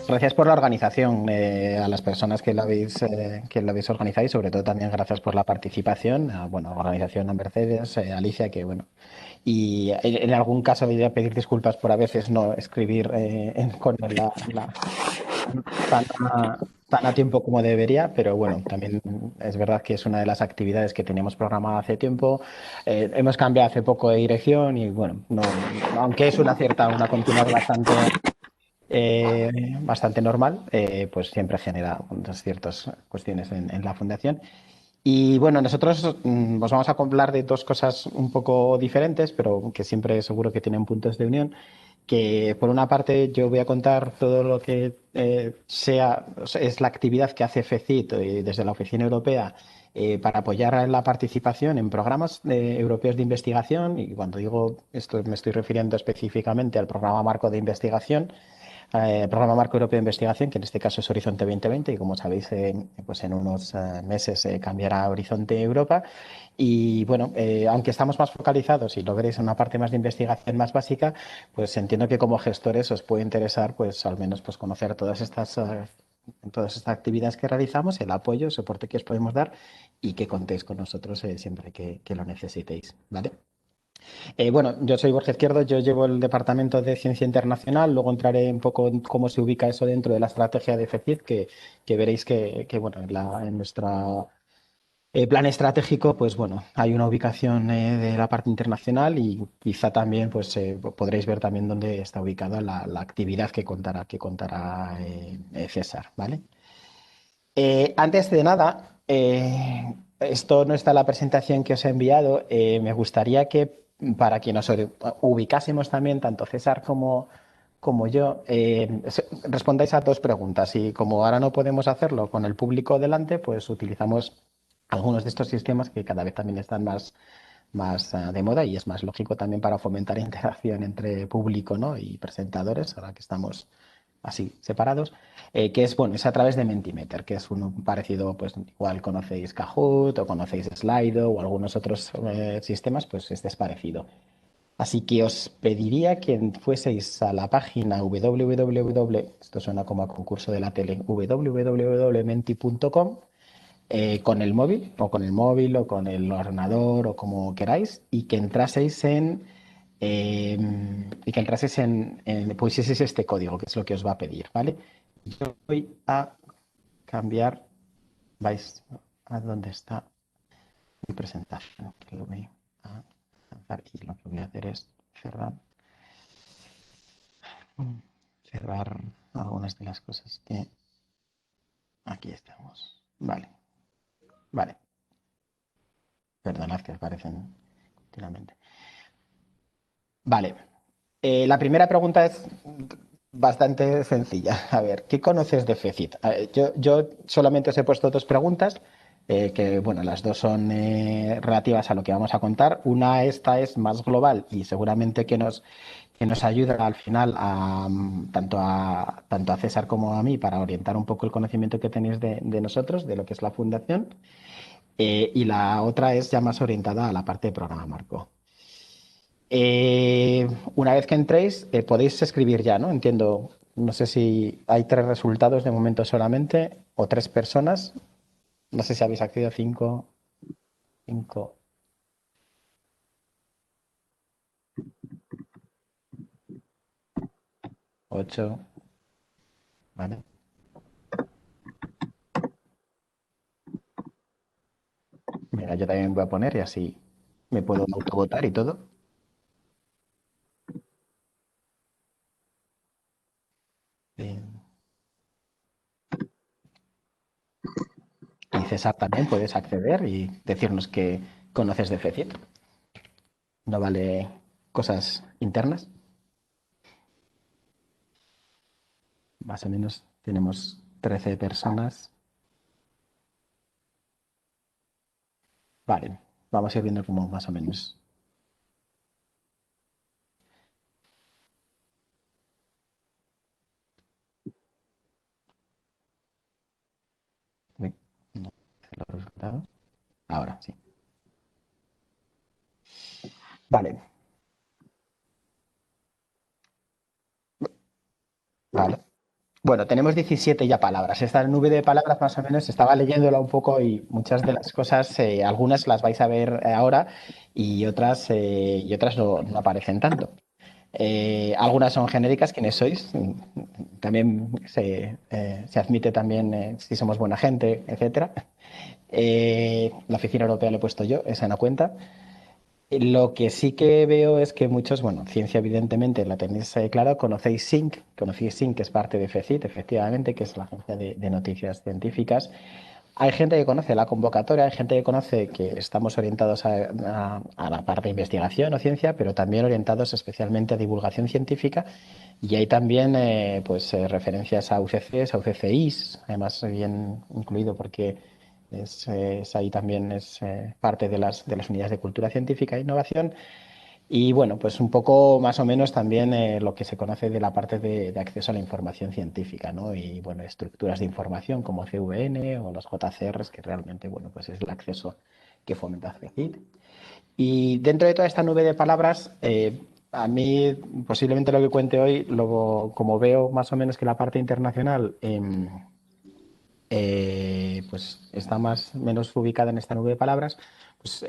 Gracias por la organización, a las personas que lo habéis organizado y sobre todo también gracias por la participación, bueno, organización a Mercedes, Alicia, que bueno, y en algún caso voy a pedir disculpas por a veces no escribir con tan tan a tiempo como debería, pero bueno, también es verdad que es una de las actividades que teníamos programada hace tiempo. Hemos cambiado hace poco de dirección y bueno, aunque es una continuidad bastante normal, pues siempre genera unas ciertas cuestiones en la fundación. Y bueno, nosotros os vamos a hablar de dos cosas un poco diferentes, pero que siempre seguro que tienen puntos de unión. Que por una parte yo voy a contar todo lo que o sea, es la actividad que hace FECIT desde la Oficina Europea para apoyar la participación en programas europeos de investigación. Y cuando digo esto me estoy refiriendo específicamente al programa Marco de Investigación, Programa Marco Europeo de Investigación, que en este caso es Horizonte 2020 y como sabéis, pues en unos meses cambiará a Horizonte Europa. Y bueno, aunque estamos más focalizados y lo veréis en una parte más de investigación más básica, pues entiendo que como gestores os puede interesar, pues al menos pues conocer todas estas actividades que realizamos, el apoyo, el soporte que os podemos dar y que contéis con nosotros siempre que lo necesitéis, ¿vale? Bueno, yo soy Borja Izquierdo, yo llevo el departamento de Ciencia Internacional, luego entraré un poco en cómo se ubica eso dentro de la estrategia de FECID, que veréis bueno, en nuestro plan estratégico, pues bueno, hay una ubicación de la parte internacional y quizá también pues podréis ver también dónde está ubicada la actividad que contará César, ¿vale? Antes de nada, esto no está en la presentación que os he enviado. Me gustaría que para que nos ubicásemos también, tanto César como yo, respondáis a dos preguntas. Y como ahora no podemos hacerlo con el público delante, pues utilizamos algunos de estos sistemas que cada vez también están más de moda y es más lógico también para fomentar interacción entre público, ¿no? y presentadores, ahora que estamos así separados, que es, bueno, es a través de Mentimeter, que es uno parecido, pues igual conocéis Kahoot o conocéis Slido o algunos otros sistemas, pues este es parecido. Así que os pediría que fueseis a la página www, esto suena como a concurso de la tele, www.menti.com, con el móvil o con el ordenador o como queráis y que entraseis eh, pusieseis este código, que es lo que os va a pedir, ¿vale? Yo voy a cambiar, vais a dónde está mi presentación, que lo voy a lanzar y lo que voy a hacer es cerrar algunas de las cosas que aquí estamos. Vale, vale, perdonad que aparecen continuamente. Vale. La primera pregunta es bastante sencilla. A ver, ¿qué conoces de FECIT? Yo solamente os he puesto dos preguntas, que bueno, las dos son relativas a lo que vamos a contar. Esta es más global y seguramente que nos ayuda al final tanto a César como a mí para orientar un poco el conocimiento que tenéis de nosotros, de lo que es la fundación. Y la otra es ya más orientada a la parte de programa Marco. Una vez que entréis, podéis escribir ya, ¿no? Entiendo, no sé si hay tres resultados de momento solamente o tres personas. No sé si habéis accedido a cinco, 8, ¿vale? Mira, yo también voy a poner y así me puedo autovotar y todo. Bien. Y César también puedes acceder y decirnos qué conoces de FECIT. No vale cosas internas. Más o menos tenemos 13 personas. Vale, vamos a ir viendo cómo más o menos. Uy, no, los resultados. Ahora sí. Vale, vale. Bueno, tenemos 17 ya palabras. Esta nube de palabras más o menos estaba leyéndola un poco y muchas de las cosas, algunas las vais a ver ahora y otras no aparecen tanto. Algunas son genéricas, ¿quiénes sois? También se admite también si somos buena gente, etcétera. La oficina europea le he puesto yo, esa no cuenta. Lo que sí que veo es que muchos, bueno, ciencia evidentemente la tenéis claro, conocéis SINC, que es parte de FECIT, efectivamente, que es la agencia de noticias científicas. Hay gente que conoce la convocatoria, hay gente que conoce que estamos orientados a la parte de investigación o ciencia, pero también orientados especialmente a divulgación científica. Y hay también referencias a UCCs, a UCCIs, además bien incluido porque ahí también es parte de las unidades de cultura científica e innovación. Y bueno, pues un poco más o menos también lo que se conoce de la parte de acceso a la información científica, ¿no? Y bueno, estructuras de información como CVN o los JCRs, que realmente, bueno, pues es el acceso que fomenta CECIT. Y dentro de toda esta nube de palabras, a mí posiblemente lo que cuente hoy, como veo más o menos que la parte internacional pues está más menos ubicada en esta nube de palabras, pues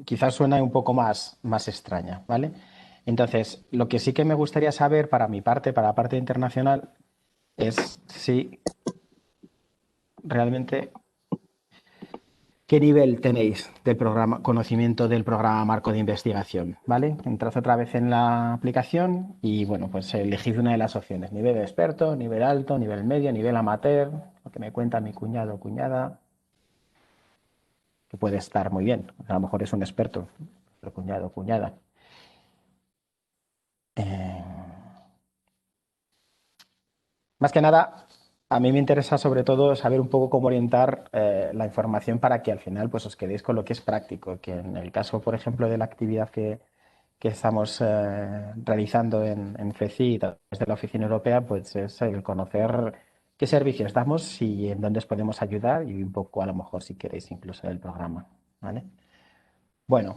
quizás suena un poco más extraña, ¿vale? Entonces, lo que sí que me gustaría saber para mi parte, para la parte internacional, es si realmente qué nivel tenéis de programa, conocimiento del programa marco de investigación, ¿vale? Entrad otra vez en la aplicación y bueno, pues elegid una de las opciones, nivel experto, nivel alto, nivel medio, nivel amateur, lo que me cuenta mi cuñado o cuñada, que puede estar muy bien. A lo mejor es un experto, pero cuñado o cuñada. Eh, Más que nada, a mí me interesa sobre todo saber un poco cómo orientar la información para que al final pues os quedéis con lo que es práctico, que en el caso, por ejemplo, de la actividad que estamos realizando en FECI a través de la Oficina Europea, pues es el conocer qué servicios damos y en dónde os podemos ayudar y un poco a lo mejor si queréis incluso el programa, ¿vale? Bueno,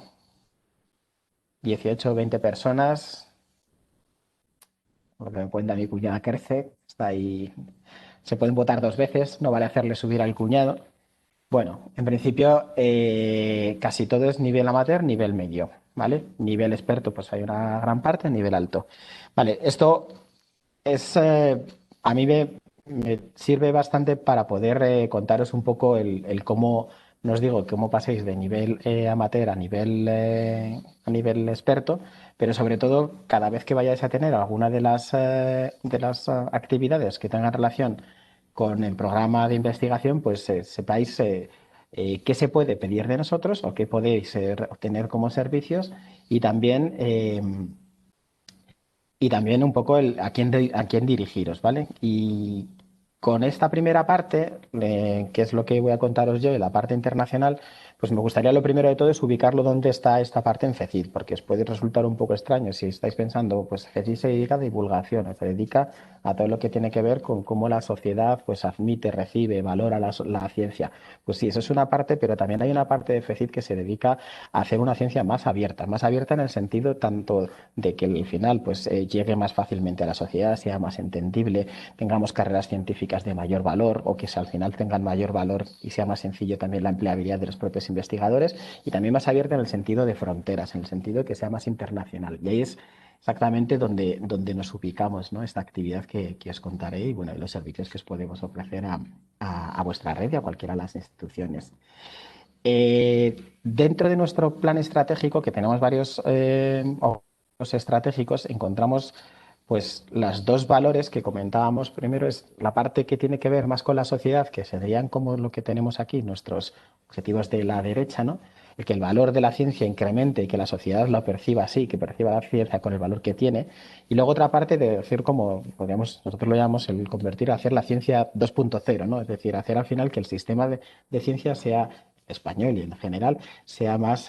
18 o 20 personas, lo que me cuenta mi cuñada crece, está ahí, se pueden votar dos veces, no vale hacerle subir al cuñado. Bueno, en principio casi todo es nivel amateur, nivel medio, ¿vale? Nivel experto, pues hay una gran parte, nivel alto. Vale, esto es, a mí me sirve bastante para poder contaros un poco el cómo, no os digo cómo paséis de nivel amateur a nivel experto, pero sobre todo cada vez que vayáis a tener alguna de las actividades que tengan relación con el programa de investigación, pues sepáis qué se puede pedir de nosotros o qué podéis obtener como servicios y también un poco a quién dirigiros, ¿vale? Y con esta primera parte, que es lo que voy a contaros yo, de la parte internacional, pues me gustaría lo primero de todo es ubicarlo donde está esta parte en FECID, porque os puede resultar un poco extraño si estáis pensando, pues FECID se dedica a divulgación, o se dedica a todo lo que tiene que ver con cómo la sociedad pues admite, recibe, valora la ciencia. Pues sí, eso es una parte, pero también hay una parte de FECID que se dedica a hacer una ciencia más abierta en el sentido tanto de que al final pues llegue más fácilmente a la sociedad, sea más entendible, tengamos carreras científicas de mayor valor o que al final tengan mayor valor y sea más sencillo también la empleabilidad de los propios investigadores y también más abierta en el sentido de fronteras, en el sentido de que sea más internacional. Y ahí es exactamente donde nos ubicamos, ¿no? Esta actividad que os contaré y bueno, los servicios que os podemos ofrecer a vuestra red y a cualquiera de las instituciones. Dentro de nuestro plan estratégico, que tenemos varios objetivos estratégicos, encontramos pues los dos valores que comentábamos. Primero es la parte que tiene que ver más con la sociedad, que serían como lo que tenemos aquí, nuestros objetivos de la derecha, ¿no? El que el valor de la ciencia incremente y que la sociedad lo perciba así, que perciba la ciencia con el valor que tiene. Y luego otra parte de decir como, nosotros lo llamamos el convertir, hacer la ciencia 2.0, ¿no? Es decir, hacer al final que el sistema de ciencia sea español y en general sea más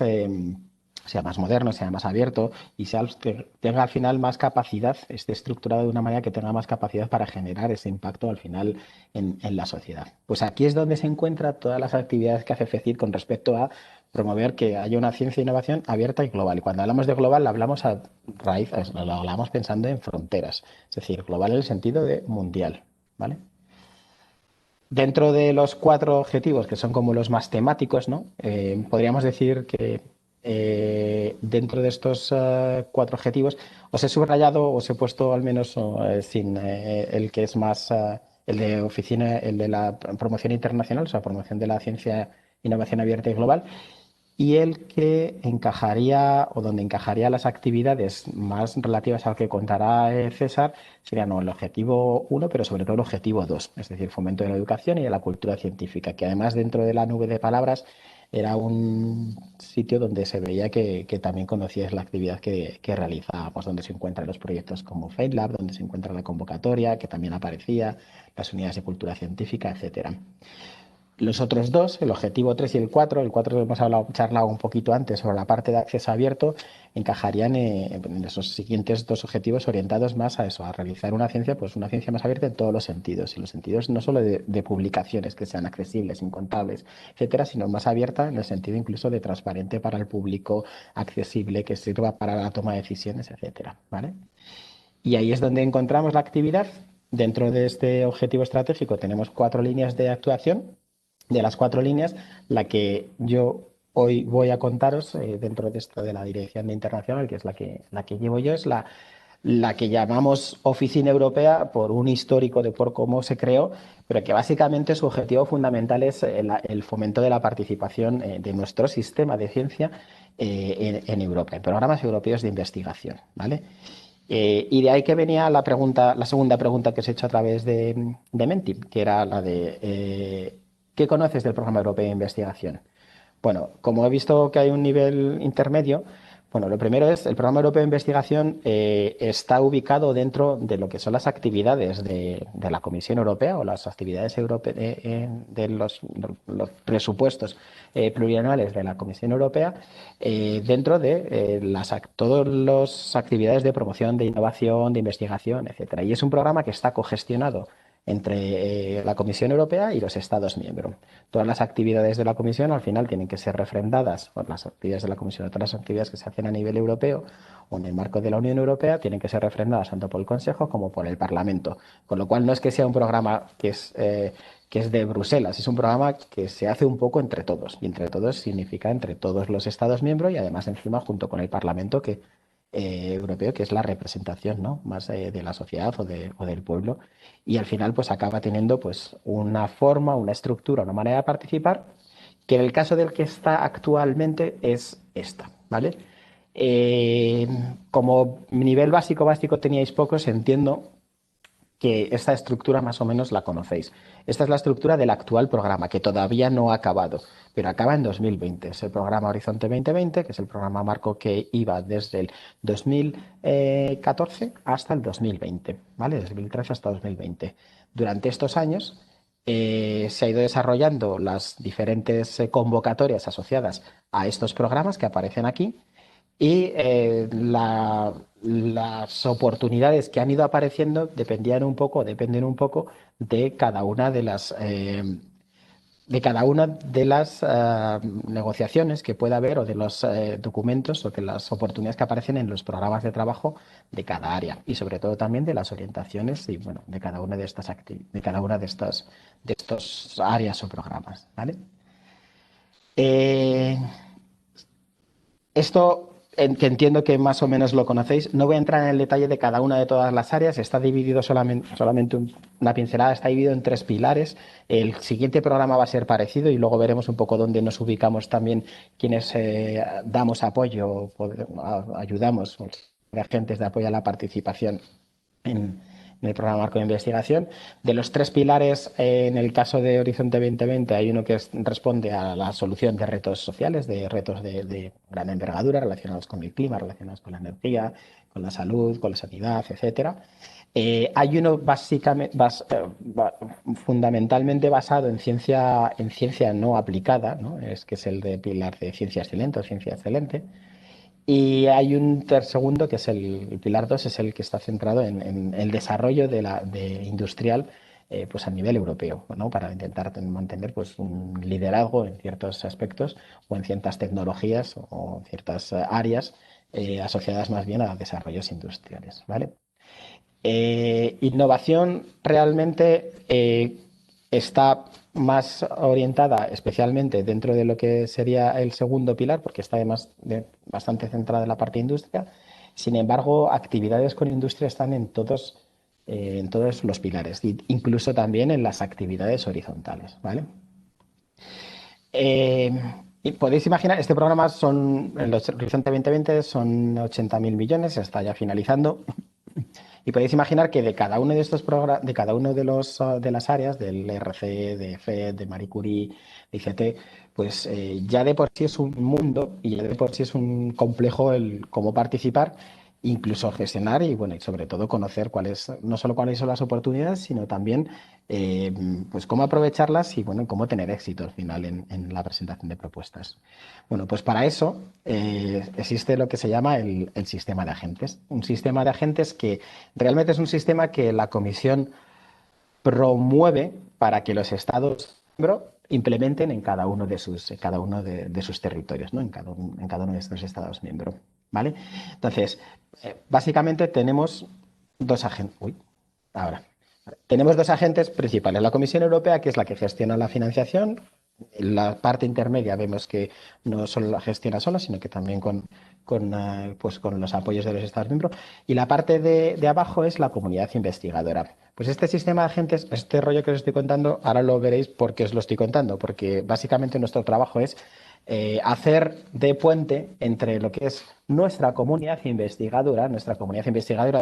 moderno, sea más abierto y tenga al final más capacidad, esté estructurado de una manera que tenga más capacidad para generar ese impacto al final en la sociedad. Pues aquí es donde se encuentran todas las actividades que hace FECID con respecto a promover que haya una ciencia e innovación abierta y global. Y cuando hablamos de global, hablamos a raíz, lo hablamos pensando en fronteras, es decir, global en el sentido de mundial. ¿vale? Dentro de los 4 objetivos, que son como los más temáticos, ¿no? Podríamos decir que dentro de estos 4 objetivos os he subrayado, os he puesto al menos sin el que es más el de oficina, el de la promoción internacional, o sea, promoción de la ciencia, innovación abierta y global, y el que encajaría o donde encajaría las actividades más relativas al que contará César sería no el objetivo 1, pero sobre todo el objetivo 2, es decir, fomento de la educación y de la cultura científica, que además dentro de la nube de palabras era un sitio donde se veía que también conocías la actividad que realizábamos, donde se encuentran los proyectos como FadeLab, donde se encuentra la convocatoria, que también aparecía, las unidades de cultura científica, etcétera. Los otros dos, el objetivo 3 y el 4 hemos charlado un poquito antes sobre la parte de acceso abierto, encajarían en esos siguientes 2 objetivos orientados más a eso, a realizar una ciencia, pues una ciencia más abierta en todos los sentidos. Y los sentidos no solo de publicaciones que sean accesibles, incontables, etcétera, sino más abierta en el sentido incluso de transparente para el público, accesible, que sirva para la toma de decisiones, etcétera. ¿Vale? Y ahí es donde encontramos la actividad. Dentro de este objetivo estratégico tenemos 4 líneas de actuación. De las 4 líneas, la que yo hoy voy a contaros dentro de esto de la dirección de internacional, que es la que llevo yo, es la que llamamos Oficina Europea por un histórico de por cómo se creó, pero que básicamente su objetivo fundamental es el fomento de la participación de nuestro sistema de ciencia en Europa, en programas europeos de investigación, ¿vale? Y de ahí que venía la pregunta, la segunda pregunta que os he hecho a través de Menti, que era la de ¿qué conoces del Programa Europeo de Investigación? Bueno, como he visto que hay un nivel intermedio, bueno, lo primero es el Programa Europeo de Investigación está ubicado dentro de lo que son las actividades de la Comisión Europea o las actividades de los presupuestos plurianuales de la Comisión Europea dentro de todas las actividades de promoción, de innovación, de investigación, etcétera. Y es un programa que está cogestionado entre la Comisión Europea y los Estados miembros. Todas las actividades de la Comisión al final tienen que ser refrendadas por las actividades de la Comisión, todas las actividades que se hacen a nivel europeo o en el marco de la Unión Europea tienen que ser refrendadas tanto por el Consejo como por el Parlamento. Con lo cual no es que sea un programa que es de Bruselas, es un programa que se hace un poco entre todos. Y entre todos significa entre todos los Estados miembros y además encima junto con el Parlamento europeo, que es la representación, ¿no? Más de la sociedad o del pueblo. Y al final pues acaba teniendo pues una forma, una estructura, una manera de participar, que en el caso del que está actualmente es esta, ¿vale? Eh, Como nivel básico teníais pocos, entiendo que esta estructura más o menos la conocéis. Esta es la estructura del actual programa, que todavía no ha acabado, pero acaba en 2020. Es el programa Horizonte 2020, que es el programa marco que iba desde el 2014 hasta el 2020, ¿vale? Desde 2013 hasta 2020. Durante estos años se ha ido desarrollando las diferentes convocatorias asociadas a estos programas que aparecen aquí y las oportunidades que han ido apareciendo dependen un poco de cada una de las negociaciones que pueda haber o de los documentos o de las oportunidades que aparecen en los programas de trabajo de cada área y sobre todo también de las orientaciones y bueno, de cada una de estos áreas o programas, ¿vale? Eh, que entiendo que más o menos lo conocéis, no voy a entrar en el detalle de cada una de todas las áreas, está dividido solamente una pincelada, está dividido en 3 pilares. El siguiente programa va a ser parecido y luego veremos un poco dónde nos ubicamos también quienes damos apoyo, ayudamos, agentes de apoyo a la participación en, en el programa Marco de Investigación. De los 3 pilares, en el caso de Horizonte 2020, hay uno que responde a la solución de retos sociales, de retos de gran envergadura relacionados con el clima, relacionados con la energía, con la salud, con la sanidad, etcétera. Hay uno fundamentalmente basado en ciencia no aplicada, ¿no? Que es el de pilar de ciencia excelente o ciencia excelente. Y hay un segundo, que es el pilar 2 es el que está centrado en el desarrollo de industrial pues a nivel europeo, ¿no? Para intentar mantener pues, un liderazgo en ciertos aspectos o en ciertas tecnologías o en ciertas áreas asociadas más bien a desarrollos industriales, ¿vale? Innovación realmente está más orientada especialmente dentro de lo que sería el segundo pilar, porque está además bastante centrada en la parte de industria. Sin embargo, actividades con industria están en todos los pilares, incluso también en las actividades horizontales, ¿vale? Eh, y podéis imaginar, este programa son, el Horizonte 2020 son 80.000 millones, está ya finalizando. Y podéis imaginar que de cada uno de estos programas, de cada uno de los de las áreas, del RC, de FED, de Marie Curie, de ICT, pues ya de por sí es un mundo y ya de por sí es un complejo el cómo participar, incluso gestionar y bueno, y sobre todo conocer cuáles, no solo cuáles son las oportunidades, sino también eh, pues cómo aprovecharlas y bueno, cómo tener éxito al final en la presentación de propuestas. Bueno, pues para eso existe lo que se llama el sistema de agentes. Un sistema de agentes que realmente es un sistema que la Comisión promueve para que los Estados miembros implementen en cada uno de sus territorios, ¿no? En cada uno de estos Estados miembros. ¿Vale? Entonces, básicamente tenemos dos agentes. Uy, ahora. Tenemos dos agentes principales. La Comisión Europea, que es la que gestiona la financiación. La parte intermedia vemos que no solo la gestiona sola, sino que también pues con los apoyos de los Estados miembros. Y la parte de abajo es la comunidad investigadora. Pues este sistema de agentes, este rollo que os estoy contando, ahora lo veréis por qué os lo estoy contando, porque básicamente nuestro trabajo es hacer de puente entre lo que es nuestra comunidad investigadora,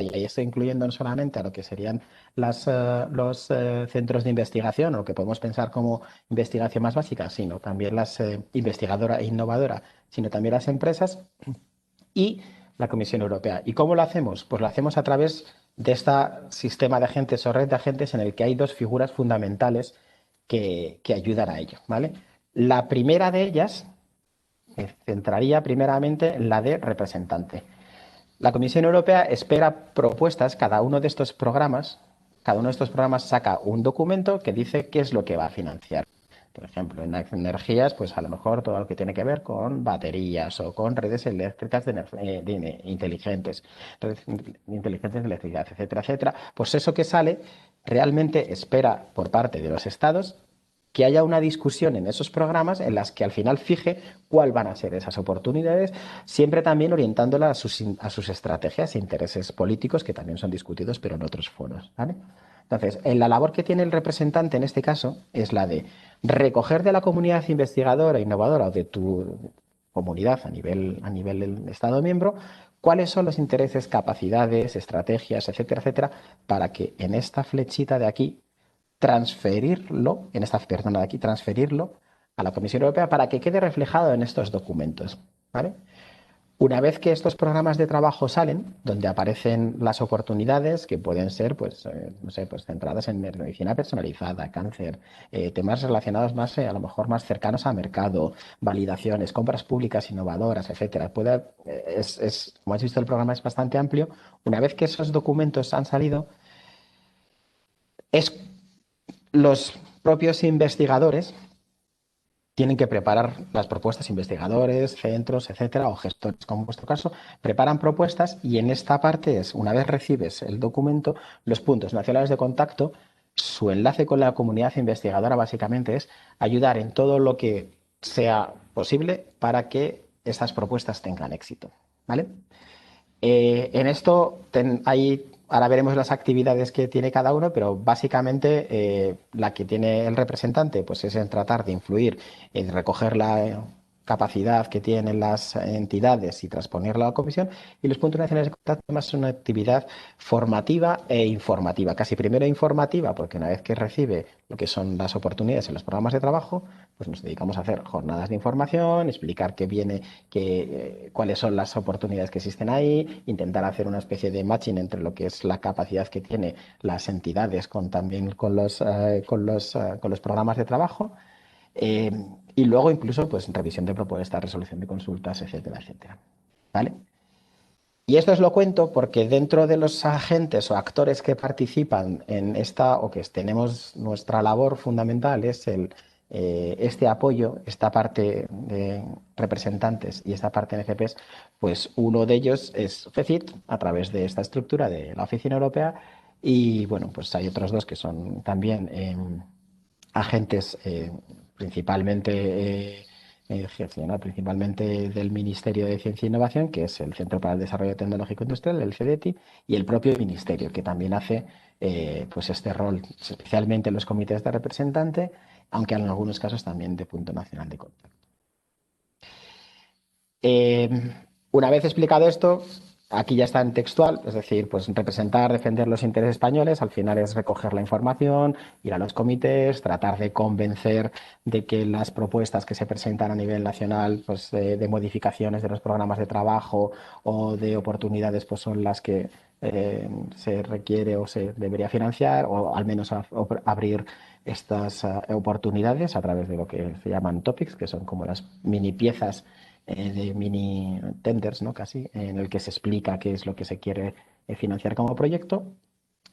y ahí estoy incluyendo no solamente a lo que serían los centros de investigación, o lo que podemos pensar como investigación más básica, sino también las investigadora e innovadora, sino también las empresas y la Comisión Europea. ¿Y cómo lo hacemos? Pues lo hacemos a través de este sistema de agentes o red de agentes en el que hay dos figuras fundamentales que ayudan a ello, ¿vale? La primera de ellas me centraría primeramente en la de representante. La Comisión Europea espera propuestas, cada uno de estos programas saca un documento que dice qué es lo que va a financiar. Por ejemplo, en energías, pues a lo mejor todo lo que tiene que ver con baterías o con redes eléctricas inteligentes, redes inteligentes de electricidad, etcétera, etcétera. Pues eso que sale realmente espera por parte de los estados que haya una discusión en esos programas en las que al final fije cuáles van a ser esas oportunidades, siempre también orientándola a sus estrategias e intereses políticos que también son discutidos, pero en otros foros, ¿vale? Entonces, la labor que tiene el representante en este caso es la de recoger de la comunidad investigadora, innovadora o de tu comunidad a nivel del Estado miembro cuáles son los intereses, capacidades, estrategias, etcétera, etcétera, para que en esta flechita de aquí transferirlo, en esta persona de aquí, transferirlo a la Comisión Europea para que quede reflejado en estos documentos. ¿Vale? Una vez que estos programas de trabajo salen, donde aparecen las oportunidades que pueden ser, pues, no sé, pues centradas en medicina personalizada, cáncer, temas relacionados más, a lo mejor más cercanos a mercado, validaciones, compras públicas innovadoras, etcétera. Como has visto, el programa es bastante amplio. Una vez que esos documentos han salido, es los propios investigadores tienen que preparar las propuestas, investigadores, centros, etcétera, o gestores, como en vuestro caso, preparan propuestas y en esta parte es, una vez recibes el documento, los puntos nacionales de contacto, su enlace con la comunidad investigadora básicamente es ayudar en todo lo que sea posible para que estas propuestas tengan éxito, ¿vale? En esto ahora veremos las actividades que tiene cada uno, pero básicamente la que tiene el representante pues es en tratar de influir, en recoger la capacidad que tienen las entidades y transponerla a la comisión. Y los puntos nacionales de contacto más es una actividad formativa e informativa. Casi primero informativa, porque una vez que recibe lo que son las oportunidades en los programas de trabajo, pues nos dedicamos a hacer jornadas de información, explicar qué viene cuáles son las oportunidades que existen ahí, intentar hacer una especie de matching entre lo que es la capacidad que tienen las entidades también con los programas de trabajo. eh, y luego incluso pues revisión de propuestas, resolución de consultas, etcétera, etcétera. ¿Vale? Y esto os lo cuento porque dentro de los agentes o actores que participan en esta, o que tenemos nuestra labor fundamental, es este apoyo, esta parte de representantes y esta parte de NCPs, Pues uno de ellos es FECIT, a través de esta estructura de la Oficina Europea, y bueno, pues hay otros dos que son también agentes principalmente gestionado principalmente del Ministerio de Ciencia e Innovación, que es el Centro para el Desarrollo Tecnológico Industrial, el CDTI, y el propio Ministerio, que también hace pues este rol, especialmente en los comités de representante, aunque en algunos casos también de punto nacional de contacto. Eh, una vez explicado esto, aquí ya está en textual, es decir, pues representar, defender los intereses españoles, al final es recoger la información, ir a los comités, tratar de convencer de que las propuestas que se presentan a nivel nacional, pues de modificaciones de los programas de trabajo o de oportunidades, pues son las que se requiere o se debería financiar, o al menos abrir estas oportunidades a través de lo que se llaman topics, que son como las mini piezas de mini tenders, ¿no? Casi, en el que se explica qué es lo que se quiere financiar como proyecto.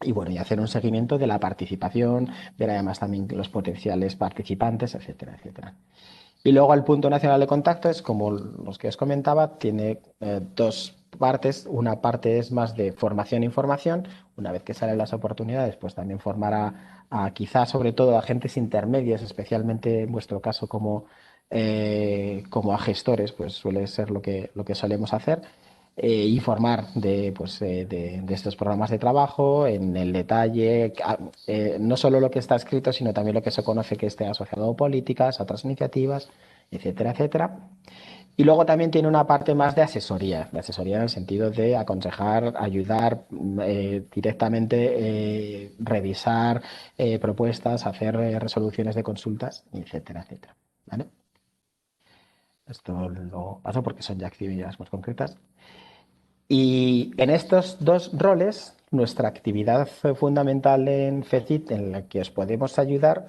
Y bueno, y hacer un seguimiento de la participación, ver además también los potenciales participantes, etcétera, etcétera. Y luego el punto nacional de contacto es, como los que os comentaba, tiene dos partes. Una parte es más de formación e información. Una vez que salen las oportunidades, pues también formar a quizás sobre todo a agentes intermedios, especialmente en vuestro caso como a gestores, pues suele ser lo que solemos hacer. Informar pues, de estos programas de trabajo en el detalle, no solo lo que está escrito, sino también lo que se conoce que esté asociado a políticas, a otras iniciativas, etcétera, etcétera. Y luego también tiene una parte más de asesoría en el sentido de aconsejar, ayudar directamente, revisar propuestas, hacer resoluciones de consultas, etcétera, etcétera. ¿Vale? Esto lo paso porque son ya actividades más concretas. Y en estos dos roles, nuestra actividad fundamental en FECIT, en la que os podemos ayudar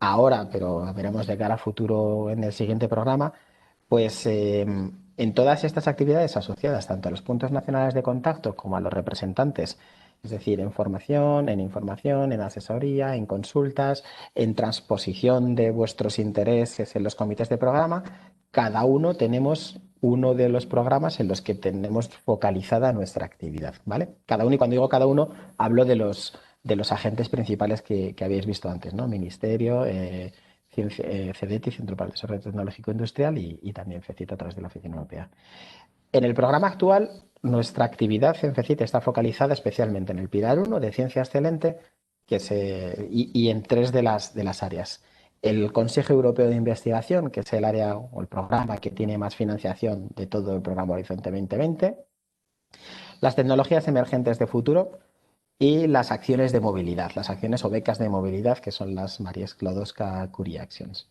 ahora, pero veremos de cara a futuro en el siguiente programa, pues en todas estas actividades asociadas tanto a los puntos nacionales de contacto como a los representantes, es decir, en formación, en información, en asesoría, en consultas, en transposición de vuestros intereses en los comités de programa, cada uno tenemos uno de los programas en los que tenemos focalizada nuestra actividad, ¿vale? Cada uno, y cuando digo cada uno, hablo de los agentes principales que habéis visto antes, ¿no? Ministerio, CDTI, Centro para el Desarrollo Tecnológico Industrial, y también FECIT a través de la Oficina Europea. En el programa actual, nuestra actividad en FECIT está focalizada especialmente en el Pilar 1 de Ciencia Excelente y en tres de las áreas. El Consejo Europeo de Investigación, que es el área o el programa que tiene más financiación de todo el programa Horizonte 2020. Las tecnologías emergentes de futuro y las acciones de movilidad, las acciones o becas de movilidad, que son las María Sklodowska-Curie Actions.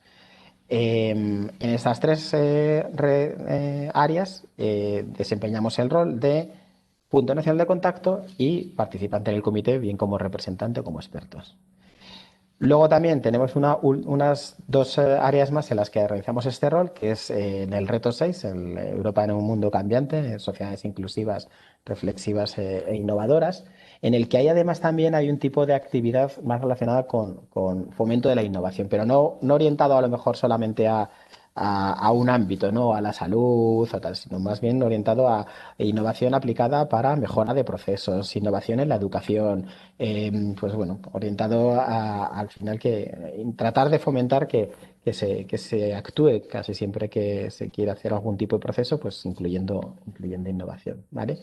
En estas tres áreas desempeñamos el rol de punto nacional de contacto y participante en el comité, bien como representante o como expertos. Luego también tenemos unas dos áreas más en las que realizamos este rol, que es en el reto 6, el Europa en un mundo cambiante, sociedades inclusivas, reflexivas e innovadoras, en el que hay además también hay un tipo de actividad más relacionada con fomento de la innovación, pero no orientado a lo mejor solamente a un ámbito, ¿no? A la salud o tal, sino más bien orientado a innovación aplicada para mejora de procesos, innovación en la educación, pues bueno, orientado al final tratar de fomentar que se actúe casi siempre que se quiere hacer algún tipo de proceso, pues incluyendo innovación, ¿vale?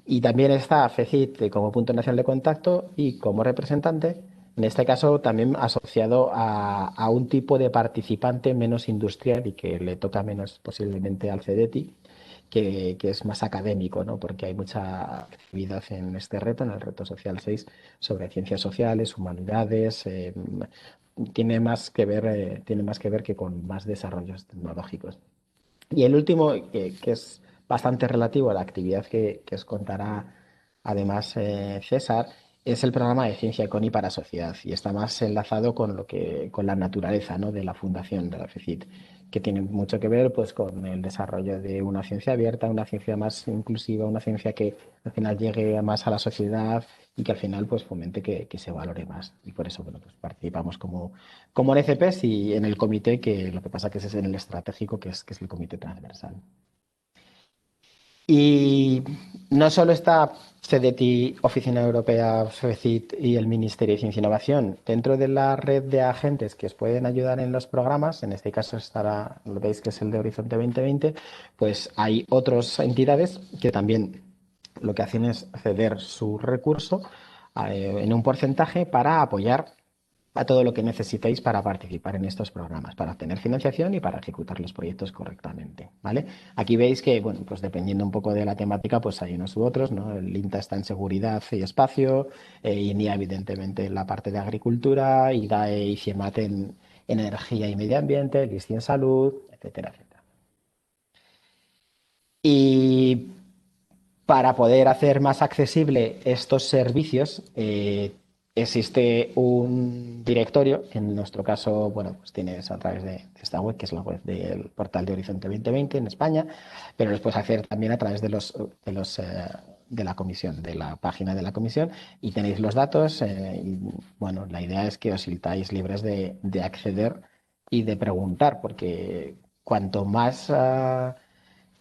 Y también está FECIT como punto nacional de contacto y como representante, en este caso también asociado a un tipo de participante menos industrial y que le toca menos posiblemente al CDTI, que es más académico, ¿no? Porque hay mucha actividad en este reto, en el reto social 6, sobre ciencias sociales, humanidades, tiene más que ver que con más desarrollos tecnológicos. Y el último, que es bastante relativo a la actividad que os contará además César, es el programa de Ciencia Econi para Sociedad y está más enlazado con la naturaleza, ¿no? De la fundación de la FECIT, que tiene mucho que ver pues, con el desarrollo de una ciencia abierta, una ciencia más inclusiva, una ciencia que al final llegue más a la sociedad y que al final pues, fomente que se valore más. Y por eso bueno, pues, participamos como en ECPs y en el comité, que lo que pasa que ese es en el estratégico, que es el comité transversal. Y no solo está CDTI, Oficina Europea, FECIT y el Ministerio de Ciencia e Innovación. Dentro de la red de agentes que os pueden ayudar en los programas, en este caso estará, lo veis que es el de Horizonte 2020, pues hay otras entidades que también lo que hacen es ceder su recurso en un porcentaje para apoyar a todo lo que necesitéis para participar en estos programas, para obtener financiación y para ejecutar los proyectos correctamente, ¿vale? Aquí veis que, bueno, pues dependiendo un poco de la temática, pues hay unos u otros, ¿no? El INTA está en seguridad y espacio, INIA evidentemente en la parte de agricultura, IDAE y CIEMAT en energía y medio ambiente, el ISCI en salud, etcétera, etcétera. Y para poder hacer más accesible estos servicios, existe un directorio, en nuestro caso, bueno, pues tienes a través de esta web, que es la web del portal de Horizonte 2020 en España, pero los puedes hacer también a través de la comisión, de la página de la comisión, y tenéis los datos. Y, bueno, la idea es que os sintáis libres de acceder y de preguntar, porque cuanto más...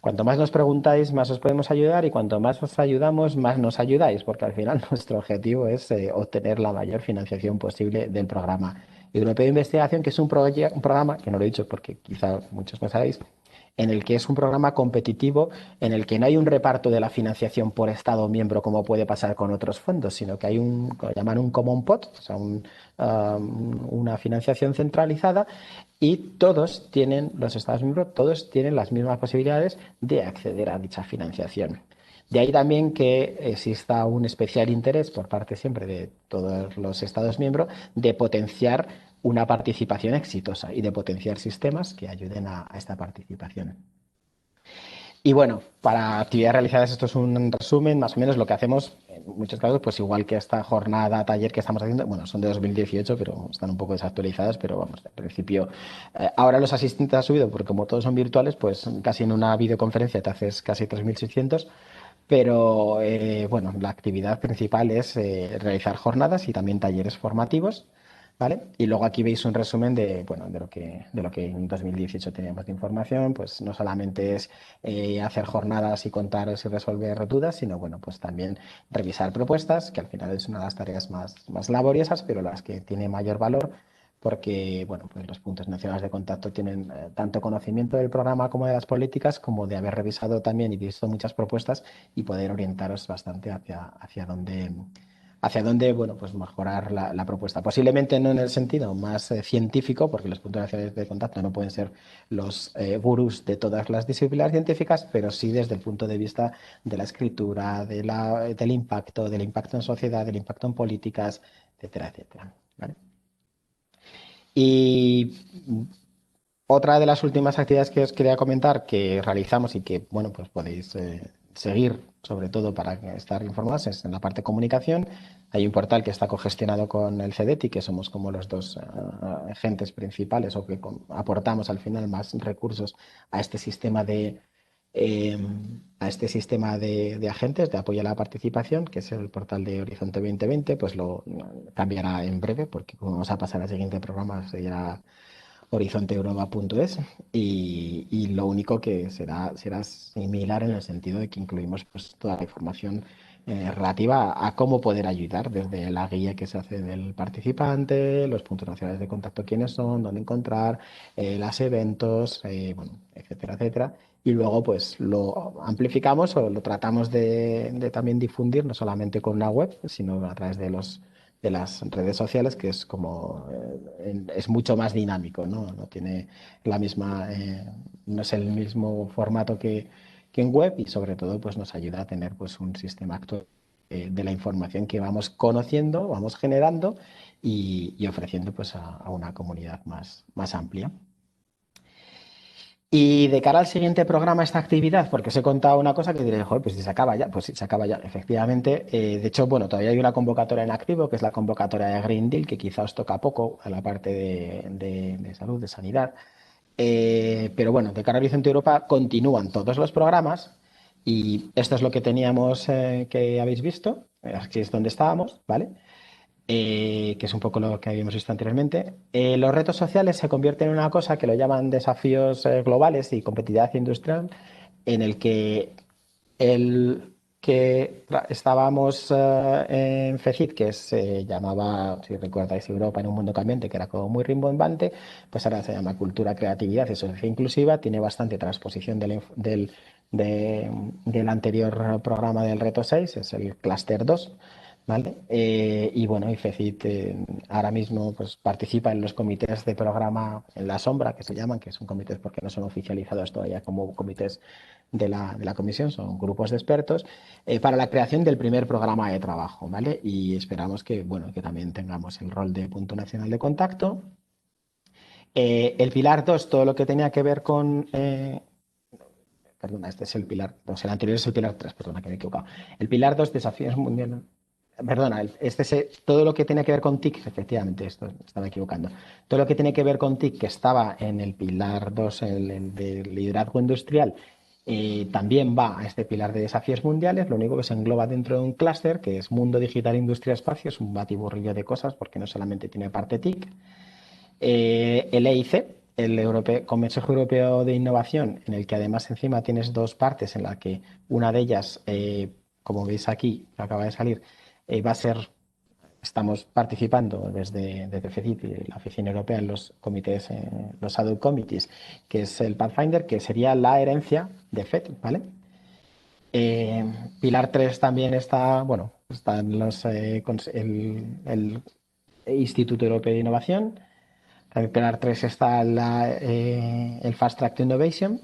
cuanto más nos preguntáis, más os podemos ayudar y cuanto más os ayudamos, más nos ayudáis, porque al final nuestro objetivo es obtener la mayor financiación posible del programa europeo de investigación, que es un programa, que no lo he dicho porque quizá muchos no sabéis, en el que es un programa competitivo, en el que no hay un reparto de la financiación por Estado miembro como puede pasar con otros fondos, sino que hay lo llaman un common pot, o sea, una financiación centralizada y todos tienen, los Estados miembros, todos tienen las mismas posibilidades de acceder a dicha financiación. De ahí también que exista un especial interés por parte siempre de todos los Estados miembros de potenciar una participación exitosa y de potenciar sistemas que ayuden a esta participación. Y bueno, para actividades realizadas, esto es un resumen, más o menos lo que hacemos, en muchos casos, pues igual que esta jornada, taller que estamos haciendo, bueno, son de 2018, pero están un poco desactualizadas, pero vamos, en principio, ahora los asistentes han subido, porque como todos son virtuales, pues casi en una videoconferencia te haces casi 3.600, pero bueno, la actividad principal es realizar jornadas y también talleres formativos. ¿Vale? Y luego aquí veis un resumen de, bueno, de lo que en 2018 teníamos de información, pues no solamente es hacer jornadas y contar y resolver dudas, sino bueno, pues también revisar propuestas, que al final es una de las tareas más laboriosas, pero las que tiene mayor valor, porque bueno, pues los puntos nacionales de contacto tienen tanto conocimiento del programa como de las políticas, como de haber revisado también y visto muchas propuestas y poder orientaros bastante hacia dónde, bueno, pues mejorar la propuesta. Posiblemente no en el sentido más científico, porque los puntos nacionales de contacto no pueden ser los gurús de todas las disciplinas científicas, pero sí desde el punto de vista de la escritura, del impacto en sociedad, del impacto en políticas, etcétera, etcétera. ¿Vale? Y otra de las últimas actividades que os quería comentar que realizamos y que, bueno, pues podéis seguir, sobre todo para estar informados, es en la parte de comunicación. Hay un portal que está cogestionado con el CEDETI, que somos como los dos agentes principales o que aportamos al final más recursos a este sistema eh, de agentes de apoyo a la participación, que es el portal de Horizonte 2020, pues lo cambiará en breve, porque como vamos a pasar al siguiente programa, será horizonteeuropa.es y lo único que será similar en el sentido de que incluimos pues, toda la información relativa a cómo poder ayudar, desde la guía que se hace del participante, los puntos nacionales de contacto, quiénes son, dónde encontrar, los eventos, bueno, etcétera, etcétera. Y luego pues lo amplificamos o lo tratamos de también difundir, no solamente con una web, sino a través de las redes sociales, que es como es mucho más dinámico, ¿no? No tiene la misma, no es el mismo formato que en web y sobre todo pues nos ayuda a tener pues un sistema actual de la información que vamos conociendo, vamos generando y ofreciendo pues a una comunidad más amplia. Y de cara al siguiente programa, esta actividad, porque os he contado una cosa que diré, joder, pues si se acaba ya, pues sí, se acaba ya, efectivamente. De hecho, bueno, todavía hay una convocatoria en activo, que es la convocatoria de Green Deal, que quizá os toca poco a la parte de salud, de sanidad. Pero bueno, de cara a Horizonte Europa continúan todos los programas y esto es lo que teníamos que habéis visto, aquí es donde estábamos, ¿vale? Que es un poco lo que habíamos visto anteriormente. Los retos sociales se convierten en una cosa que lo llaman desafíos globales y competitividad industrial, en el que El que estábamos en FECIT, que se llamaba, si recordáis, Europa en un mundo cambiante, que era como muy rimbombante, pues ahora se llama Cultura, Creatividad y Sociedad Inclusiva. Tiene bastante transposición del anterior programa del Reto 6, es el Cluster 2. ¿Vale? Y bueno, IFECIT ahora mismo pues, participa en los comités de programa en la sombra, que se llaman, que son comités porque no son oficializados todavía como comités de la comisión, son grupos de expertos, para la creación del primer programa de trabajo, ¿vale? Y esperamos que, bueno, que también tengamos el rol de punto nacional de contacto. El pilar 2 todo lo que tenía que ver con... perdona, este es el pilar 2, el anterior es el pilar 3, perdona que me he equivocado. El pilar 2 desafíos mundiales. Perdona, todo lo que tiene que ver con TIC, efectivamente, esto estaba equivocando. Todo lo que tiene que ver con TIC, que estaba en el pilar 2, el de liderazgo industrial, también va a este pilar de desafíos mundiales. Lo único que se engloba dentro de un clúster, que es Mundo Digital, Industria, Espacio, es un batiburrillo de cosas, porque no solamente tiene parte TIC. El EIC, el Consejo Europeo de Innovación, en el que además encima tienes dos partes en las que una de ellas, como veis aquí, que acaba de salir, va a ser, estamos participando desde FECIT y la Oficina Europea en los comités, los Shadow Committees, que es el Pathfinder, que sería la herencia de FED, ¿vale? Pilar 3 también está, bueno, están el Instituto Europeo de Innovación. En el pilar 3 está el Fast Track to Innovation,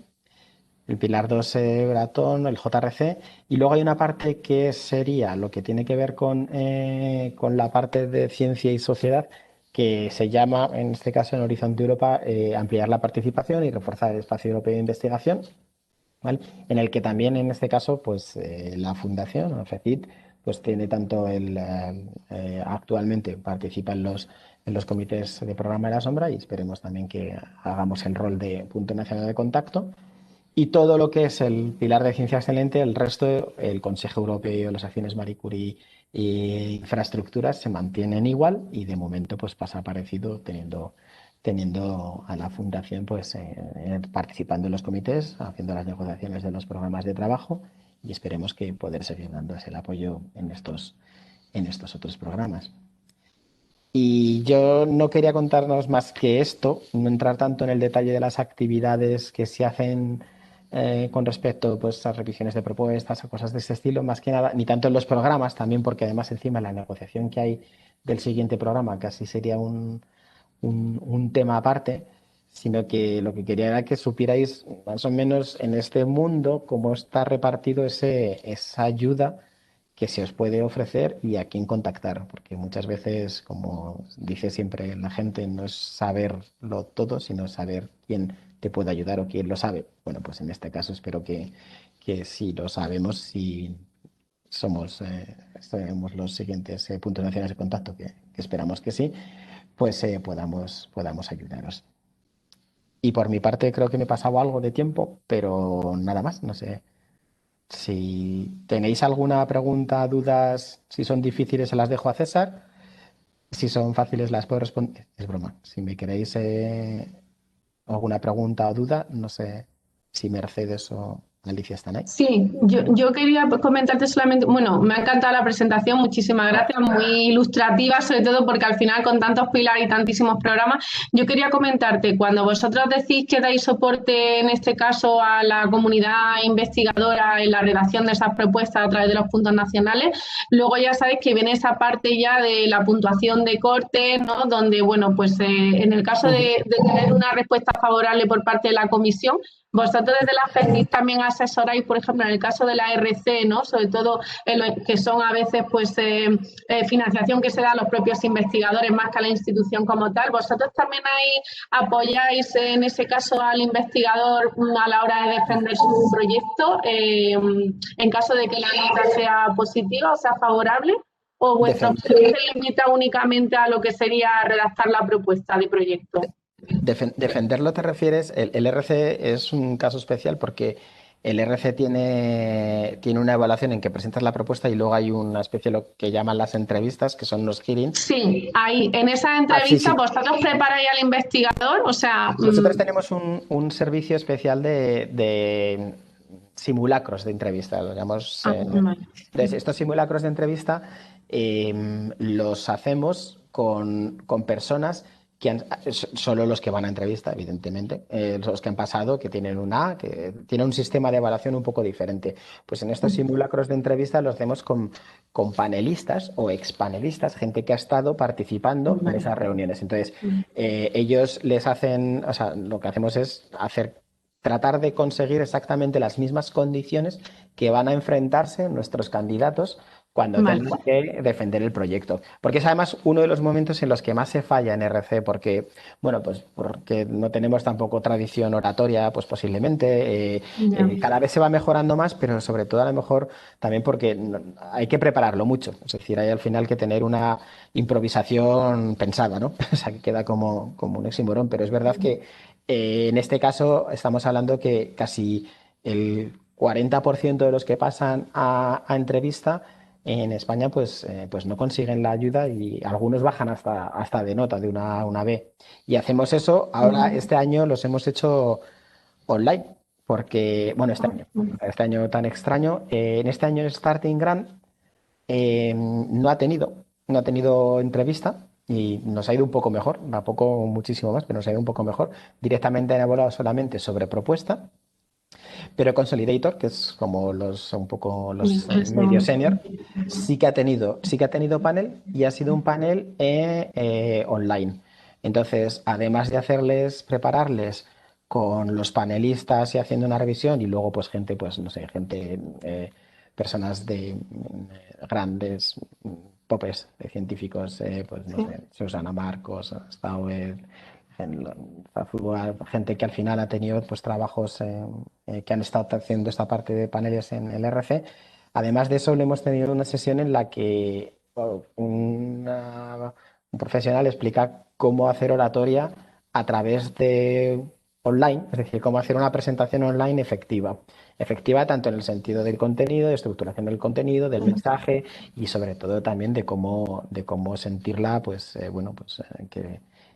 el pilar 2 Bratón, el JRC, y luego hay una parte que sería lo que tiene que ver con la parte de ciencia y sociedad, que se llama, en este caso en Horizonte Europa, ampliar la participación y reforzar el espacio europeo de investigación, ¿vale? En el que también en este caso pues la fundación o FECIT pues tiene tanto actualmente participa en los comités de programa de la sombra y esperemos también que hagamos el rol de punto nacional de contacto y todo lo que es el pilar de ciencia excelente, el resto, el Consejo Europeo, las acciones Marie Curie y infraestructuras se mantienen igual y de momento pues pasa parecido teniendo a la fundación pues participando en los comités, haciendo las negociaciones de los programas de trabajo y esperemos que poder seguir dando el apoyo en estos otros programas. Y yo no quería contarnos más que esto, no entrar tanto en el detalle de las actividades que se hacen con respecto pues, a revisiones de propuestas, a cosas de ese estilo, más que nada, ni tanto en los programas, también porque además encima la negociación que hay del siguiente programa casi sería un tema aparte, sino que lo que quería era que supierais más o menos en este mundo cómo está repartido esa ayuda que se os puede ofrecer y a quién contactar, porque muchas veces, como dice siempre la gente, no es saberlo todo, sino saber quién te puede ayudar o quién lo sabe. Bueno, pues en este caso espero que si lo sabemos, si somos los siguientes puntos nacionales de contacto, que esperamos que sí, pues podamos ayudaros. Y por mi parte creo que me he pasado algo de tiempo, pero nada más, no sé. Si tenéis alguna pregunta, dudas, si son difíciles se las dejo a César, si son fáciles las puedo responder. Es broma. Si me queréis alguna pregunta o duda, no sé si Mercedes o Alicia están ahí. Sí, yo quería comentarte solamente, bueno, me ha encantado la presentación, muchísimas gracias, muy ilustrativa, sobre todo porque al final con tantos pilares y tantísimos programas, yo quería comentarte, cuando vosotros decís que dais soporte, en este caso, a la comunidad investigadora en la redacción de esas propuestas a través de los puntos nacionales, luego ya sabéis que viene esa parte ya de la puntuación de corte, ¿no? Donde, bueno, pues en el caso de tener una respuesta favorable por parte de la comisión, vosotros desde la FECIT también asesoráis, por ejemplo, en el caso de la RC, ¿no? Sobre todo que son a veces pues financiación que se da a los propios investigadores más que a la institución como tal. ¿Vosotros también ahí apoyáis en ese caso al investigador a la hora de defender su proyecto en caso de que la nota sea positiva o sea favorable? ¿O vuestra Defen- opción se limita únicamente a lo que sería redactar la propuesta de proyecto? defenderlo te refieres, el RC es un caso especial porque el RC tiene una evaluación en que presentas la propuesta y luego hay una especie de lo que llaman las entrevistas, que son los hearings. Sí, ahí, en esa Ah, sí, entrevista sí. vosotros preparáis al investigador, o sea, Nosotros tenemos un servicio especial simulacros de entrevista, los llamamos. Ah, vale. Entonces, estos simulacros de entrevista los hacemos con personas que solo los que van a entrevista, evidentemente, los que han pasado, que tienen que tienen un sistema de evaluación un poco diferente. Pues en estos simulacros de entrevista los hacemos con panelistas o expanelistas, gente que ha estado participando en Vale. esas reuniones. Entonces, ellos les hacen, o sea, lo que hacemos es tratar de conseguir exactamente las mismas condiciones que van a enfrentarse nuestros candidatos cuando Vale. tengan que defender el proyecto. Porque es además uno de los momentos en los que más se falla en RC, porque, bueno, pues porque no tenemos tampoco tradición oratoria, pues posiblemente. Ya. Cada vez se va mejorando más, pero sobre todo a lo mejor también porque hay que prepararlo mucho. Es decir, hay al final que tener una improvisación pensada, ¿no? O sea, que queda como un oxímoron, pero es verdad que en este caso estamos hablando que casi el 40% de los que pasan a entrevista en España pues no consiguen la ayuda y algunos bajan hasta de nota, de una B. Y hacemos eso, ahora este año los hemos hecho online, porque, bueno, este año tan extraño, en este año el Starting Grant no ha tenido entrevista y nos ha ido un poco mejor, tampoco muchísimo más, pero nos ha ido un poco mejor. Directamente han evaluado solamente sobre propuesta, pero Consolidator, que es como un poco los medio senior, sí que ha tenido panel y ha sido un panel online. Entonces, además de prepararles con los panelistas y haciendo una revisión y luego pues gente, pues no sé, personas de grandes popes de científicos, pues no sé, Susana Marcos, Stauer, gente que al final ha tenido pues trabajos que han estado haciendo esta parte de paneles en el RC. Además de eso, le hemos tenido una sesión en la que un profesional explica cómo hacer oratoria a través de online, es decir, cómo hacer una presentación online efectiva. Efectiva tanto en el sentido del contenido, de estructuración del contenido, del mensaje y sobre todo también de cómo sentirla, pues bueno, pues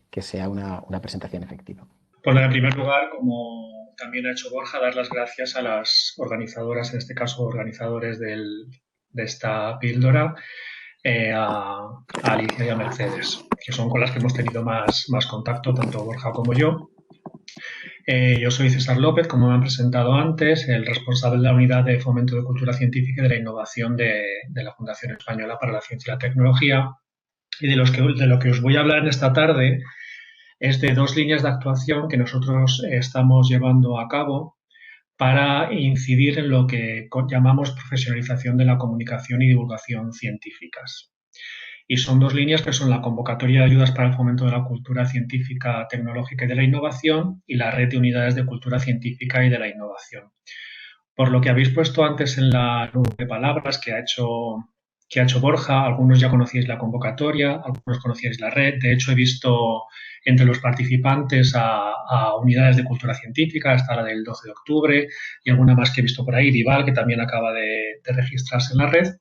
que sea una presentación efectiva. Bueno, en primer lugar, como también ha hecho Borja, dar las gracias a las organizadoras, en este caso organizadores de esta píldora, a Alicia y a Mercedes, que son con las que hemos tenido más contacto, tanto Borja como yo. Yo soy César López, como me han presentado antes, el responsable de la Unidad de Fomento de Cultura Científica y de la Innovación de la Fundación Española para la Ciencia y la Tecnología. Y de lo que os voy a hablar en esta tarde es de dos líneas de actuación que nosotros estamos llevando a cabo para incidir en lo que llamamos profesionalización de la comunicación y divulgación científicas. Y son dos líneas que son la convocatoria de ayudas para el fomento de la cultura científica, tecnológica y de la innovación y la red de unidades de cultura científica y de la innovación. Por lo que habéis puesto antes en la nube de palabras que ha hecho Borja, algunos ya conocíais la convocatoria, algunos conocíais la red. De hecho, he visto entre los participantes a unidades de cultura científica, hasta la del 12 de octubre y alguna más que he visto por ahí, Dival, que también acaba de registrarse en la red.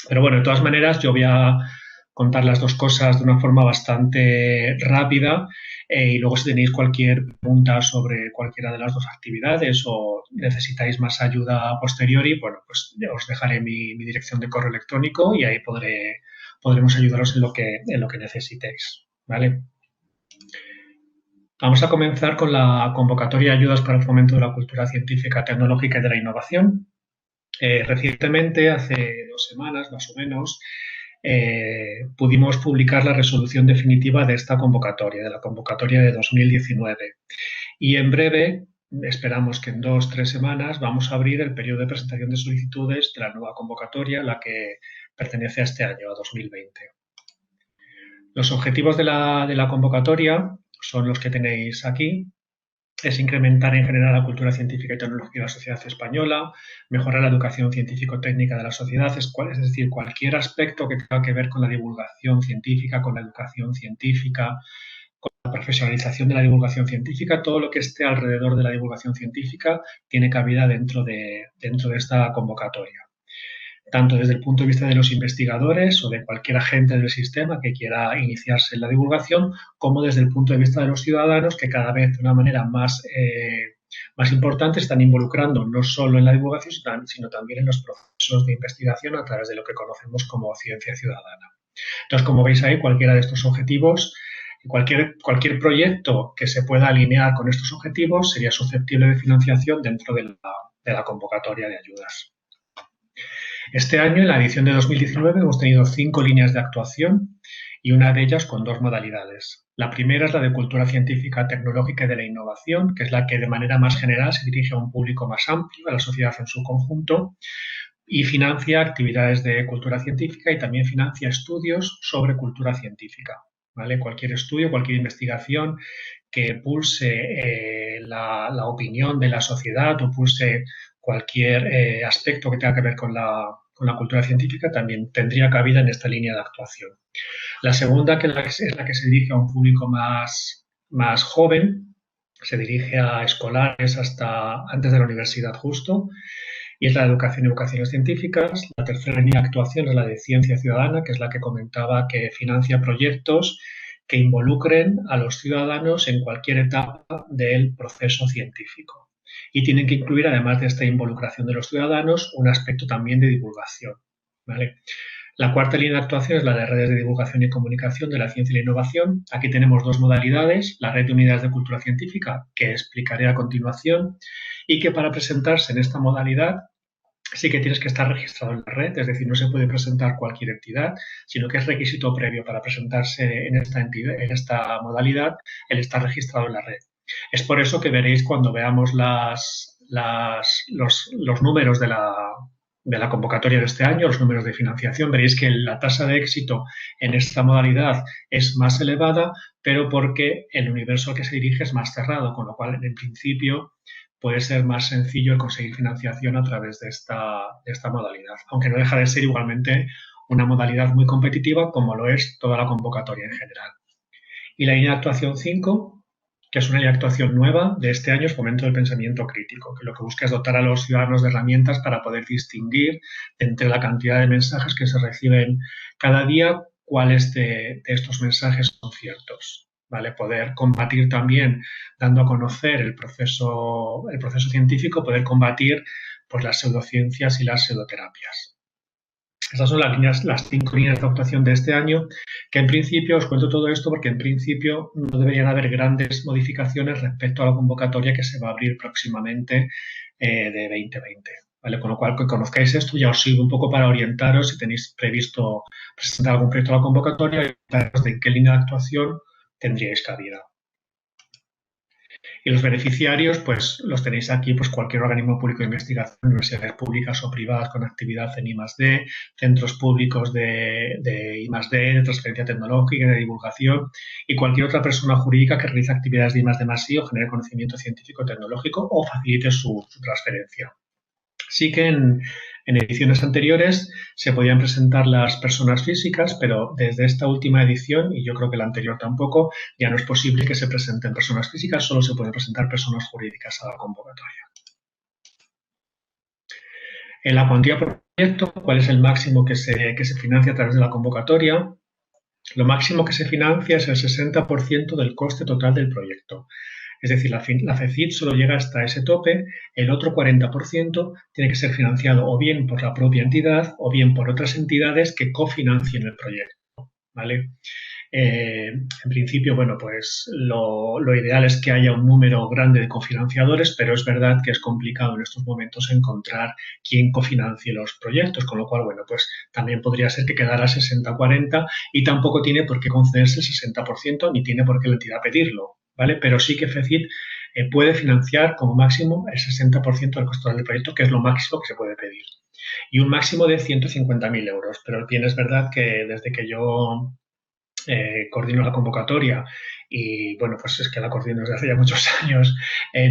Pero bueno, de todas maneras, yo voy a contar las dos cosas de una forma bastante rápida y luego si tenéis cualquier pregunta sobre cualquiera de las dos actividades o necesitáis más ayuda a posteriori, bueno, pues os dejaré mi dirección de correo electrónico y ahí podremos ayudaros en lo que necesitéis, ¿vale? Vamos a comenzar con la convocatoria de ayudas para el fomento de la cultura científica, tecnológica y de la innovación. Recientemente, hace 2 semanas más o menos, pudimos publicar la resolución definitiva de esta convocatoria, de la convocatoria de 2019. Y en breve, esperamos que en 2-3 semanas, vamos a abrir el periodo de presentación de solicitudes de la nueva convocatoria, la que pertenece a este año, a 2020. Los objetivos de la convocatoria son los que tenéis aquí. Es incrementar en general la cultura científica y tecnológica de la sociedad española, mejorar la educación científico-técnica de la sociedad, es decir, cualquier aspecto que tenga que ver con la divulgación científica, con la educación científica, con la profesionalización de la divulgación científica, todo lo que esté alrededor de la divulgación científica tiene cabida dentro de esta convocatoria. Tanto desde el punto de vista de los investigadores o de cualquier agente del sistema que quiera iniciarse en la divulgación, como desde el punto de vista de los ciudadanos que cada vez de una manera más más importantes están involucrando no solo en la divulgación, sino también en los procesos de investigación a través de lo que conocemos como ciencia ciudadana. Entonces, como veis ahí, cualquiera de estos objetivos, cualquier proyecto que se pueda alinear con estos objetivos sería susceptible de financiación dentro de la convocatoria de ayudas. Este año, en la edición de 2019, hemos tenido 5 líneas de actuación y una de ellas con 2 modalidades. La primera es la de cultura científica, tecnológica y de la innovación, que es la que de manera más general se dirige a un público más amplio, a la sociedad en su conjunto, y financia actividades de cultura científica y también financia estudios sobre cultura científica. ¿Vale? Cualquier estudio, cualquier investigación que pulse la opinión de la sociedad o pulse cualquier aspecto que tenga que ver con la cultura científica también tendría cabida en esta línea de actuación. La segunda, que es la que se dirige a un público más joven, se dirige a escolares hasta antes de la universidad justo, y es la de educación y vocaciones científicas. La tercera línea de actuación es la de ciencia ciudadana, que es la que comentaba, que financia proyectos que involucren a los ciudadanos en cualquier etapa del proceso científico. Y tienen que incluir, además de esta involucración de los ciudadanos, un aspecto también de divulgación. ¿Vale? La cuarta línea de actuación es la de redes de divulgación y comunicación de la ciencia y la innovación. Aquí tenemos 2 modalidades, la red de unidades de cultura científica, que explicaré a continuación, y que para presentarse en esta modalidad sí que tienes que estar registrado en la red, es decir, no se puede presentar cualquier entidad, sino que es requisito previo para presentarse en esta modalidad el estar registrado en la red. Es por eso que veréis cuando veamos los números de la convocatoria de este año, los números de financiación, veréis que la tasa de éxito en esta modalidad es más elevada, pero porque el universo al que se dirige es más cerrado, con lo cual, en principio, puede ser más sencillo el conseguir financiación a través de esta modalidad, aunque no deja de ser igualmente una modalidad muy competitiva, como lo es toda la convocatoria en general. Y la línea de actuación 5, que es una línea de actuación nueva de este año, es fomento del pensamiento crítico, que lo que busca es dotar a los ciudadanos de herramientas para poder distinguir entre la cantidad de mensajes que se reciben cada día, cuáles de estos mensajes son ciertos. ¿Vale? Poder combatir también, dando a conocer el proceso científico, poder combatir pues, las pseudociencias y las pseudoterapias. Estas son las 5 líneas de actuación de este año, que en principio, os cuento todo esto porque en principio no deberían haber grandes modificaciones respecto a la convocatoria que se va a abrir próximamente de 2020. ¿Vale? Con lo cual, que conozcáis esto ya os sirve un poco para orientaros si tenéis previsto presentar algún proyecto a la convocatoria y de en qué línea de actuación tendríais cabida. Y los beneficiarios, pues los tenéis aquí, pues cualquier organismo público de investigación, universidades públicas o privadas con actividad en I+D, centros públicos de I+D, de transferencia tecnológica, de divulgación, y cualquier otra persona jurídica que realice actividades de I+D+I o genere conocimiento científico tecnológico o facilite su transferencia. Sí que en ediciones anteriores se podían presentar las personas físicas, pero desde esta última edición, y yo creo que la anterior tampoco, ya no es posible que se presenten personas físicas, solo se pueden presentar personas jurídicas a la convocatoria. En la cuantía por proyecto, ¿cuál es el máximo que se financia a través de la convocatoria? Lo máximo que se financia es el 60% del coste total del proyecto. Es decir, la FECIT solo llega hasta ese tope, el otro 40% tiene que ser financiado o bien por la propia entidad o bien por otras entidades que cofinancien el proyecto, ¿vale? En principio, bueno, pues lo ideal es que haya un número grande de cofinanciadores, pero es verdad que es complicado en estos momentos encontrar quién cofinancie los proyectos, con lo cual, bueno, pues también podría ser que quedara 60-40 y tampoco tiene por qué concederse el 60% ni tiene por qué la entidad pedirlo, ¿vale? Pero sí que FECIT puede financiar como máximo el 60% del costo del proyecto, que es lo máximo que se puede pedir. Y un máximo de 150.000 euros. Pero bien es verdad que desde que yo coordino la convocatoria y, bueno, pues es que la coordino desde hace ya muchos años,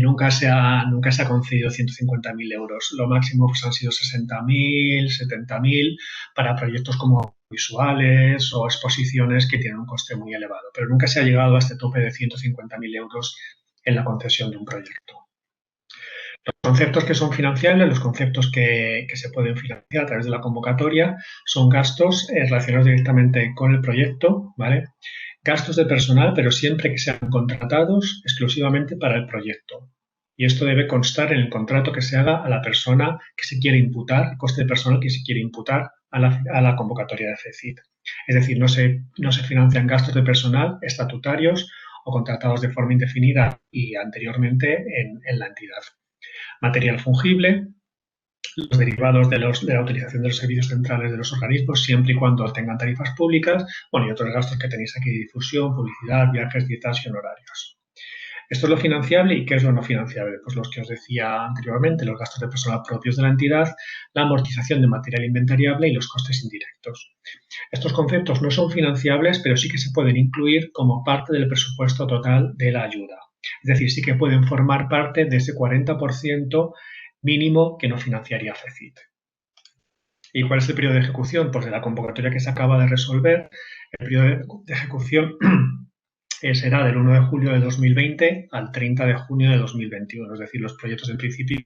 nunca se ha concedido 150.000 euros. Lo máximo pues han sido 60.000, 70.000 para proyectos como visuales o exposiciones que tienen un coste muy elevado, pero nunca se ha llegado a este tope de 150.000 euros en la concesión de un proyecto. Los conceptos que son financiables, los conceptos que se pueden financiar a través de la convocatoria son gastos relacionados directamente con el proyecto, ¿vale? Gastos de personal, pero siempre que sean contratados exclusivamente para el proyecto. y esto debe constar en el contrato que se haga a la persona que se quiere imputar, el coste de personal que se quiere imputar a la convocatoria de FECIT. Es decir, no se financian gastos de personal estatutarios o contratados de forma indefinida y anteriormente en la entidad. Material fungible, los derivados de la utilización de los servicios centrales de los organismos, siempre y cuando tengan tarifas públicas, bueno, y otros gastos que tenéis aquí de difusión, publicidad, viajes, dietas y honorarios. Esto es lo financiable. ¿Y qué es lo no financiable? Pues los que os decía anteriormente, los gastos de personal propios de la entidad, la amortización de material inventariable y los costes indirectos. Estos conceptos no son financiables, pero sí que se pueden incluir como parte del presupuesto total de la ayuda. Es decir, sí que pueden formar parte de ese 40% mínimo que no financiaría FECIT. ¿Y cuál es el periodo de ejecución? Pues de la convocatoria que se acaba de resolver, el periodo de ejecución será del 1 de julio de 2020 al 30 de junio de 2021. Es decir, los proyectos en principio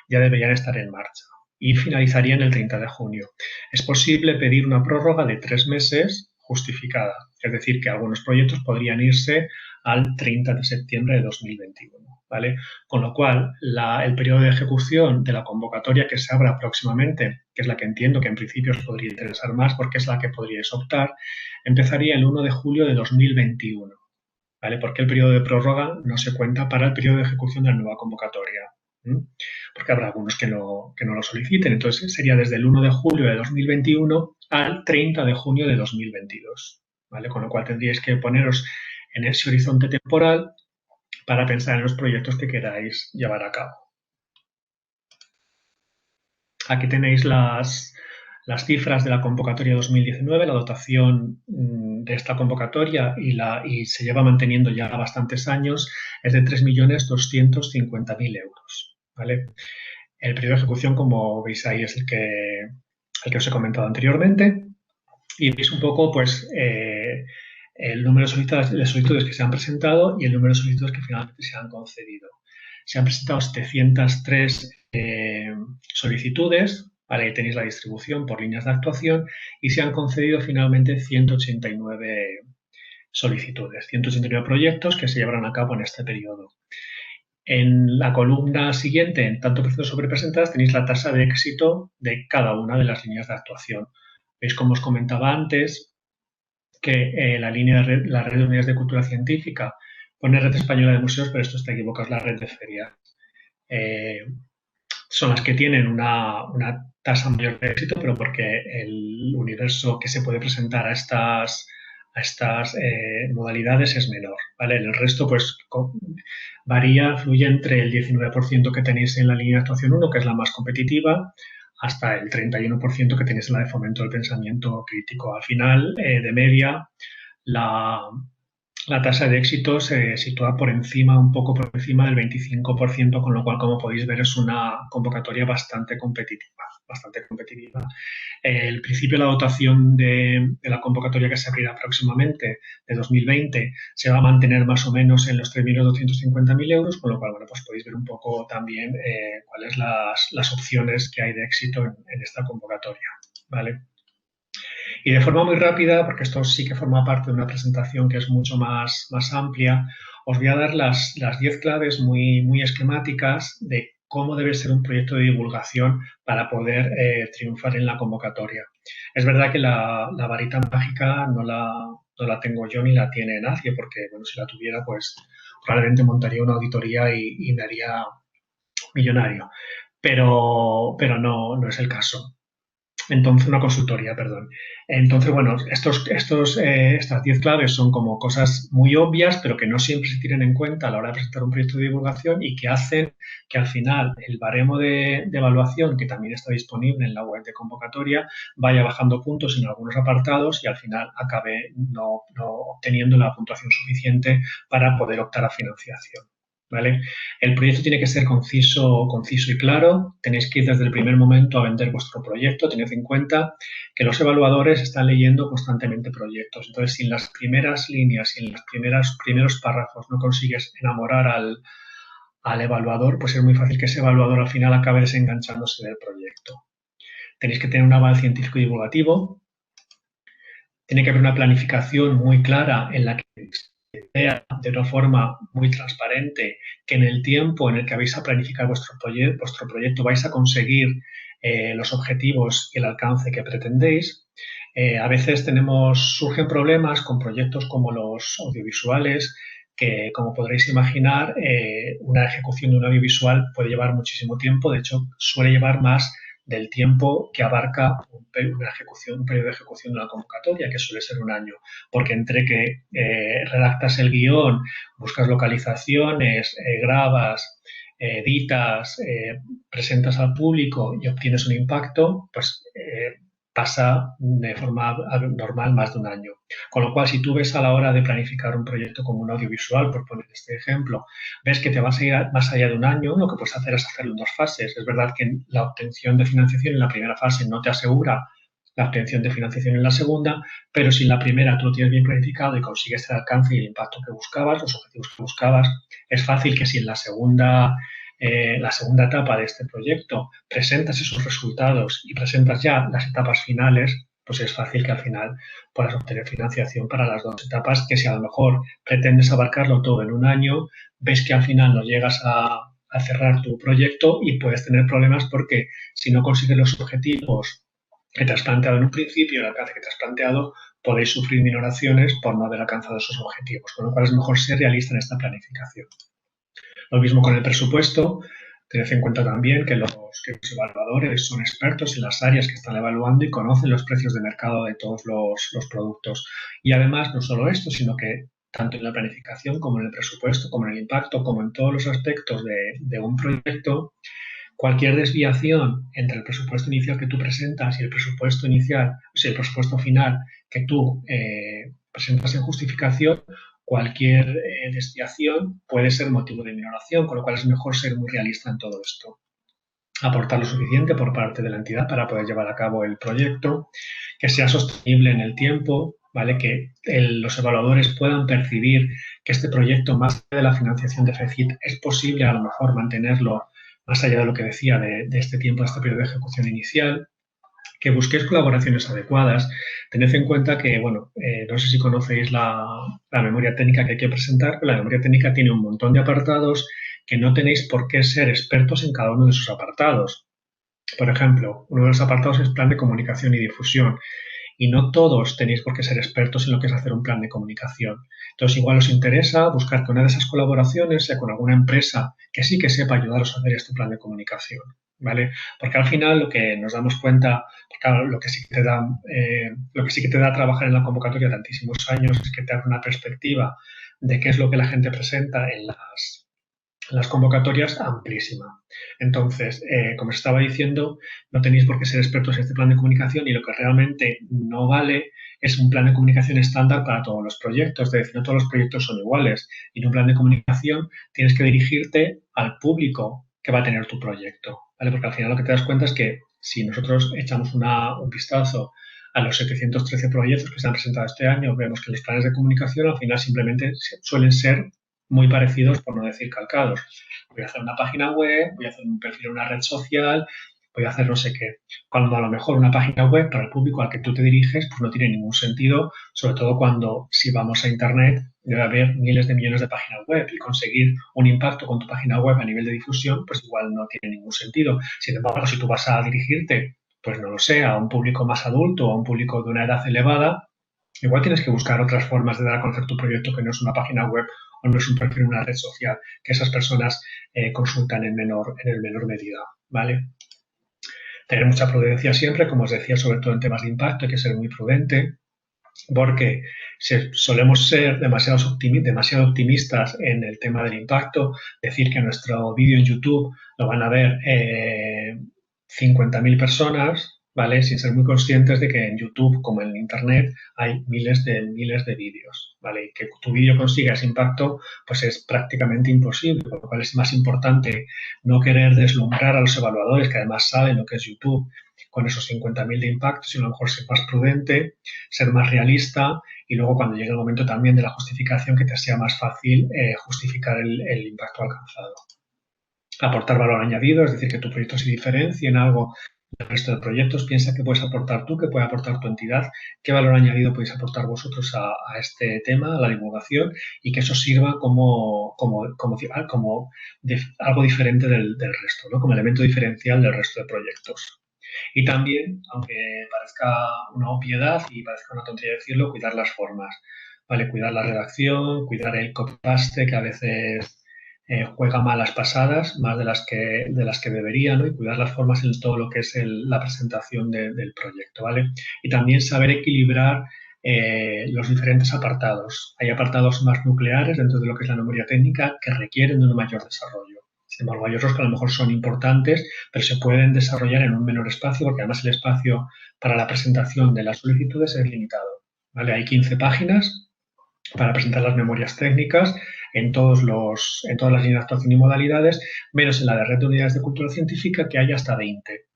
ya deberían estar en marcha y finalizarían el 30 de junio. Es posible pedir una prórroga de 3 meses justificada. Es decir, que algunos proyectos podrían irse al 30 de septiembre de 2021. ¿Vale? Con lo cual, el periodo de ejecución de la convocatoria que se abra próximamente, que es la que entiendo que en principio os podría interesar más porque es la que podríais optar, empezaría el 1 de julio de 2021. ¿Vale? Porque el periodo de prórroga no se cuenta para el periodo de ejecución de la nueva convocatoria. Porque habrá algunos que no lo soliciten. Entonces, sería desde el 1 de julio de 2021 al 30 de junio de 2022. ¿Vale? Con lo cual tendríais que poneros en ese horizonte temporal para pensar en los proyectos que queráis llevar a cabo. Aquí tenéis las cifras de la convocatoria 2019, la dotación de esta convocatoria y se lleva manteniendo ya bastantes años, es de 3.250.000 euros. ¿Vale? El periodo de ejecución, como veis ahí, es el que os he comentado anteriormente y veis un poco pues, el número de solicitudes que se han presentado y el número de solicitudes que finalmente se han concedido. Se han presentado 703 solicitudes, ¿vale? Ahí tenéis la distribución por líneas de actuación y se han concedido finalmente 189 solicitudes, 189 proyectos que se llevarán a cabo en este periodo. En la columna siguiente, en tanto proyectos sobrepresentadas, tenéis la tasa de éxito de cada una de las líneas de actuación. Veis, como os comentaba antes, que la red de unidades de cultura científica pone Red Española de Museos, pero esto está equivocado, es la red de ferias. Son las que tienen una tasa mayor de éxito, pero porque el universo que se puede presentar a estas modalidades es menor, ¿vale? El resto, pues, varía, fluye entre el 19% que tenéis en la línea de actuación 1, que es la más competitiva, hasta el 31% que tenéis en la de fomento del pensamiento crítico. Al final, de media, la tasa de éxito se sitúa un poco por encima del 25%, con lo cual, como podéis ver, es una convocatoria bastante competitiva. El principio de la dotación de la convocatoria que se abrirá próximamente, de 2020, se va a mantener más o menos en los 3.250.000 euros, con lo cual, bueno, pues podéis ver un poco también cuáles las opciones que hay de éxito en esta convocatoria, ¿vale? Y de forma muy rápida, porque esto sí que forma parte de una presentación que es mucho más amplia, os voy a dar las 10 claves muy esquemáticas de cómo debe ser un proyecto de divulgación para poder triunfar en la convocatoria. Es verdad que la varita mágica no la tengo yo ni la tiene nadie, porque, bueno, si la tuviera, pues probablemente montaría una auditoría y me haría millonario. Pero no es el caso. Entonces, una consultoría, perdón. Entonces, bueno, estas 10 claves son como cosas muy obvias, pero que no siempre se tienen en cuenta a la hora de presentar un proyecto de divulgación y que hacen que al final el baremo de evaluación, que también está disponible en la web de convocatoria, vaya bajando puntos en algunos apartados y al final acabe no obteniendo la puntuación suficiente para poder optar a financiación. ¿Vale? El proyecto tiene que ser conciso y claro. Tenéis que ir desde el primer momento a vender vuestro proyecto. Tened en cuenta que los evaluadores están leyendo constantemente proyectos. Entonces, si en las primeras líneas y en los primeros párrafos no consigues enamorar al evaluador, pues es muy fácil que ese evaluador al final acabe desenganchándose del proyecto. Tenéis que tener un aval científico y divulgativo. Tiene que haber una planificación muy clara en la que idea de una forma muy transparente que en el tiempo en el que vais a planificar vuestro proyecto vais a conseguir los objetivos y el alcance que pretendéis. A veces surgen problemas con proyectos como los audiovisuales, que como podréis imaginar, una ejecución de un audiovisual puede llevar muchísimo tiempo, de hecho suele llevar más del tiempo que abarca un periodo de ejecución de una convocatoria, que suele ser un año, porque entre que redactas el guión, buscas localizaciones, grabas, editas, presentas al público y obtienes un impacto, pues pasa de forma normal más de un año. Con lo cual, si tú ves a la hora de planificar un proyecto como un audiovisual, por poner este ejemplo, ves que te vas a ir más allá de un año, lo que puedes hacer es hacerlo en 2 fases. Es verdad que la obtención de financiación en la primera fase no te asegura la obtención de financiación en la segunda, pero si en la primera tú lo tienes bien planificado y consigues el alcance y el impacto que buscabas, los objetivos que buscabas, es fácil que si en la segunda etapa de este proyecto presentas esos resultados y presentas ya las etapas finales, pues es fácil que al final puedas obtener financiación para las 2 etapas, que si a lo mejor pretendes abarcarlo todo en un año, ves que al final no llegas a cerrar tu proyecto y puedes tener problemas porque si no consigues los objetivos que te has planteado en un principio, el alcance que te has planteado, podéis sufrir minoraciones por no haber alcanzado esos objetivos, con lo cual es mejor ser realista en esta planificación. Lo mismo con el presupuesto. Tened en cuenta también que los evaluadores son expertos en las áreas que están evaluando y conocen los precios de mercado de todos los productos. Y además, no solo esto, sino que tanto en la planificación como en el presupuesto, como en el impacto, como en todos los aspectos de un proyecto, cualquier desviación entre el presupuesto inicial que tú presentas y el presupuesto inicial, o sea, el presupuesto final que tú presentas en justificación, cualquier desviación puede ser motivo de minoración, con lo cual es mejor ser muy realista en todo esto. Aportar lo suficiente por parte de la entidad para poder llevar a cabo el proyecto, que sea sostenible en el tiempo, ¿vale? Que los evaluadores puedan percibir que este proyecto, más allá de la financiación de FECIT, es posible a lo mejor mantenerlo más allá de lo que decía de este tiempo, de este periodo de ejecución inicial, que busquéis colaboraciones adecuadas. Tened en cuenta que, bueno, no sé si conocéis la memoria técnica que hay que presentar, pero la memoria técnica tiene un montón de apartados que no tenéis por qué ser expertos en cada uno de esos apartados. Por ejemplo, uno de los apartados es plan de comunicación y difusión. Y no todos tenéis por qué ser expertos en lo que es hacer un plan de comunicación. Entonces, igual os interesa buscar que una de esas colaboraciones sea con alguna empresa que sí que sepa ayudaros a hacer este plan de comunicación, ¿vale? Porque al final lo que nos damos cuenta, claro, lo que sí que te da trabajar en la convocatoria tantísimos años es que te da una perspectiva de qué es lo que la gente presenta en las convocatorias amplísima. Entonces, como os estaba diciendo, no tenéis por qué ser expertos en este plan de comunicación y lo que realmente no vale es un plan de comunicación estándar para todos los proyectos. Es decir, no todos los proyectos son iguales. Y en un plan de comunicación tienes que dirigirte al público que va a tener tu proyecto, ¿vale? Porque al final lo que te das cuenta es que si nosotros echamos un vistazo a los 713 proyectos que se han presentado este año, vemos que los planes de comunicación al final simplemente suelen ser muy parecidos, por no decir calcados. Voy a hacer una página web, voy a hacer un perfil en una red social, voy a hacer no sé qué. Cuando a lo mejor una página web para el público al que tú te diriges, pues no tiene ningún sentido, sobre todo cuando si vamos a Internet debe haber miles de millones de páginas web y conseguir un impacto con tu página web a nivel de difusión, pues igual no tiene ningún sentido. Sin embargo, si tú vas a dirigirte, pues no lo sé, a un público más adulto o a un público de una edad elevada, igual tienes que buscar otras formas de dar a conocer tu proyecto que no es una página web o no es un perfil en una red social, que esas personas consultan en el menor medida, ¿vale? Tener mucha prudencia siempre, como os decía, sobre todo en temas de impacto, hay que ser muy prudente, porque solemos ser demasiado optimistas en el tema del impacto, decir que nuestro vídeo en YouTube lo van a ver 50.000 personas, ¿vale? Sin ser muy conscientes de que en YouTube, como en Internet, hay miles de vídeos, ¿vale? Y que tu vídeo consiga ese impacto, pues es prácticamente imposible, por lo cual es más importante no querer deslumbrar a los evaluadores, que además saben lo que es YouTube, con esos 50.000 de impacto, sino a lo mejor ser más prudente, ser más realista y luego cuando llegue el momento también de la justificación que te sea más fácil justificar el impacto alcanzado. Aportar valor añadido, es decir, que tu proyecto se diferencie en algo del resto de proyectos, piensa qué puedes aportar tú, qué puede aportar tu entidad, qué valor añadido podéis aportar vosotros a este tema, a la divulgación, y que eso sirva como algo diferente del resto, ¿no? Como elemento diferencial del resto de proyectos. Y también, aunque parezca una obviedad y parezca una tontería decirlo, cuidar las formas, ¿vale? Cuidar la redacción, cuidar el copy-paste, que a veces juega malas pasadas, más de las que debería, ¿no? Y cuidar las formas en todo lo que es la presentación del proyecto, ¿vale? Y también saber equilibrar los diferentes apartados. Hay apartados más nucleares dentro de lo que es la memoria técnica que requieren de un mayor desarrollo. Sin embargo, hay otros que a lo mejor son importantes, pero se pueden desarrollar en un menor espacio, porque además el espacio para la presentación de las solicitudes es limitado, ¿vale? Hay 15 páginas para presentar las memorias técnicas en todas las líneas de actuación y modalidades, menos en la de red de unidades de cultura científica, que hay hasta 20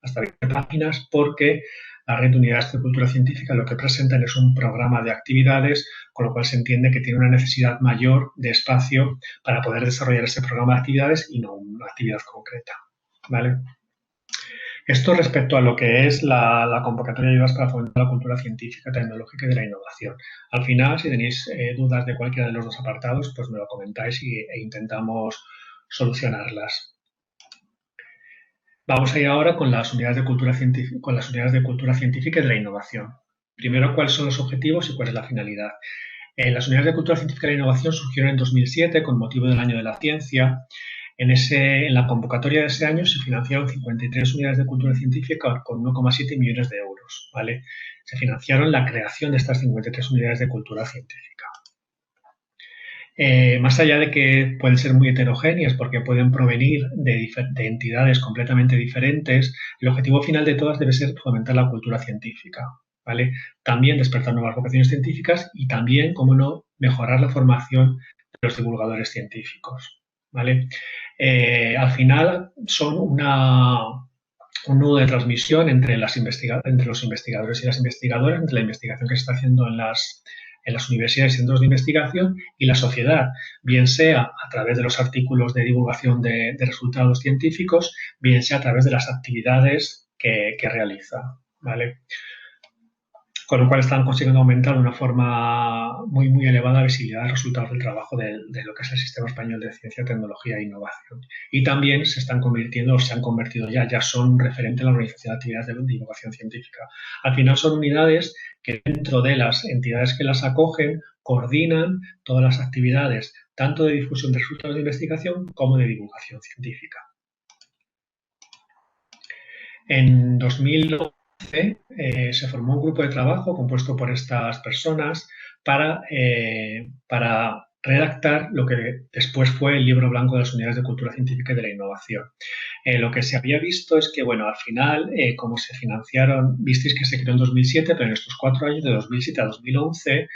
páginas, porque la red de unidades de cultura científica lo que presentan es un programa de actividades, con lo cual se entiende que tiene una necesidad mayor de espacio para poder desarrollar ese programa de actividades y no una actividad concreta, ¿vale? Esto respecto a lo que es la convocatoria de ayudas para fomentar la cultura científica, tecnológica y de la innovación. Al final, si tenéis dudas de cualquiera de los dos apartados, pues me lo comentáis e intentamos solucionarlas. Vamos a ir ahora con las unidades de cultura científica y de la innovación. Primero, ¿cuáles son los objetivos y cuál es la finalidad? Las unidades de cultura científica y la innovación surgieron en 2007 con motivo del Año de la Ciencia. En la convocatoria de ese año se financiaron 53 unidades de cultura científica con 1,7 millones de euros, ¿vale? Se financiaron la creación de estas 53 unidades de cultura científica. Más allá de que pueden ser muy heterogéneas porque pueden provenir de entidades completamente diferentes, el objetivo final de todas debe ser fomentar la cultura científica, ¿vale? También despertar nuevas vocaciones científicas y también, cómo no, mejorar la formación de los divulgadores científicos, ¿vale? Al final son un nudo de transmisión entre los investigadores y las investigadoras, entre la investigación que se está haciendo en las universidades y centros de investigación y la sociedad, bien sea a través de los artículos de divulgación de resultados científicos, bien sea a través de las actividades que realiza, ¿vale? Con lo cual están consiguiendo aumentar de una forma muy, muy elevada la visibilidad de los resultados del trabajo de lo que es el Sistema Español de Ciencia, Tecnología e Innovación. Y también se están convirtiendo, o se han convertido ya son referentes en la organización de actividades de divulgación científica. Al final son unidades que dentro de las entidades que las acogen coordinan todas las actividades, tanto de difusión de resultados de investigación como de divulgación científica. En 2011 se formó un grupo de trabajo compuesto por estas personas para redactar lo que después fue el libro blanco de las unidades de cultura científica y de la innovación. Lo que se había visto es que, bueno, al final, como se financiaron, visteis que se creó en 2007, pero en estos 4 años, de 2007 a 2011, lo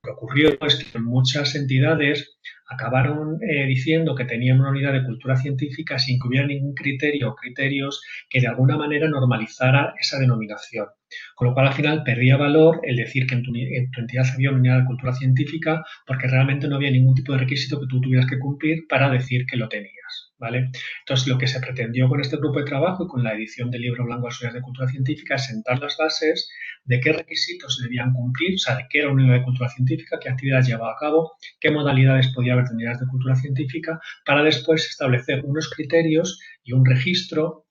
que ocurrió es que muchas entidades acabaron diciendo que tenían una unidad de cultura científica sin que hubiera ningún criterio o criterios que de alguna manera normalizara esa denominación. Con lo cual, al final, perdía valor el decir que en tu entidad había una unidad de cultura científica porque realmente no había ningún tipo de requisito que tú tuvieras que cumplir para decir que lo tenías, ¿vale? Entonces, lo que se pretendió con este grupo de trabajo y con la edición del libro blanco de las unidades de cultura científica es sentar las bases de qué requisitos se debían cumplir, o sea, de qué era una unidad de cultura científica, qué actividades llevaba a cabo, qué modalidades podía haber de unidades de cultura científica, para después establecer unos criterios y un registro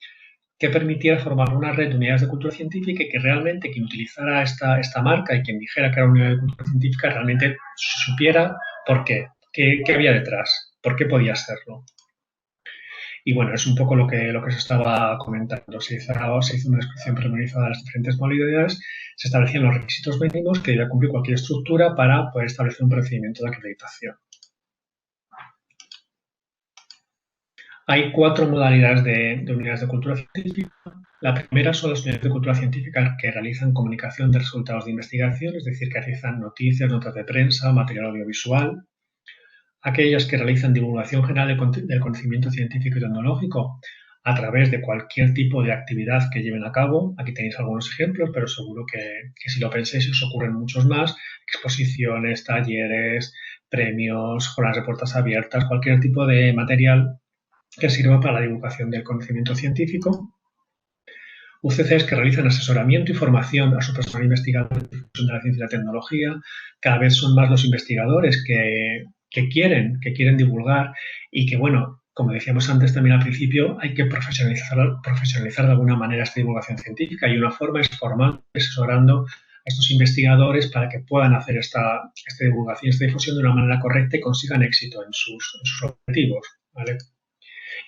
que permitiera formar una red de unidades de cultura científica y que realmente quien utilizara esta marca y quien dijera que era una unidad de cultura científica realmente supiera por qué había detrás, por qué podía serlo. Y bueno, es un poco lo que se estaba comentando. Se hizo una descripción pormenorizada de las diferentes modalidades, se establecían los requisitos mínimos que debía cumplir cualquier estructura para poder establecer un procedimiento de acreditación. Hay 4 modalidades de unidades de cultura científica. La primera son las unidades de cultura científica que realizan comunicación de resultados de investigación, es decir, que realizan noticias, notas de prensa, material audiovisual. Aquellas que realizan divulgación general del conocimiento científico y tecnológico a través de cualquier tipo de actividad que lleven a cabo. Aquí tenéis algunos ejemplos, pero seguro que si lo pensáis os ocurren muchos más. Exposiciones, talleres, premios, jornadas de puertas abiertas, cualquier tipo de material que sirva para la divulgación del conocimiento científico. UCCs que realizan asesoramiento y formación a su personal investigador de difusión de la ciencia y la tecnología. Cada vez son más los investigadores que quieren divulgar y que, bueno, como decíamos antes también al principio, hay que profesionalizar de alguna manera esta divulgación científica, y una forma es formando, asesorando a estos investigadores para que puedan hacer esta divulgación, esta difusión de una manera correcta y consigan éxito en sus objetivos, ¿vale?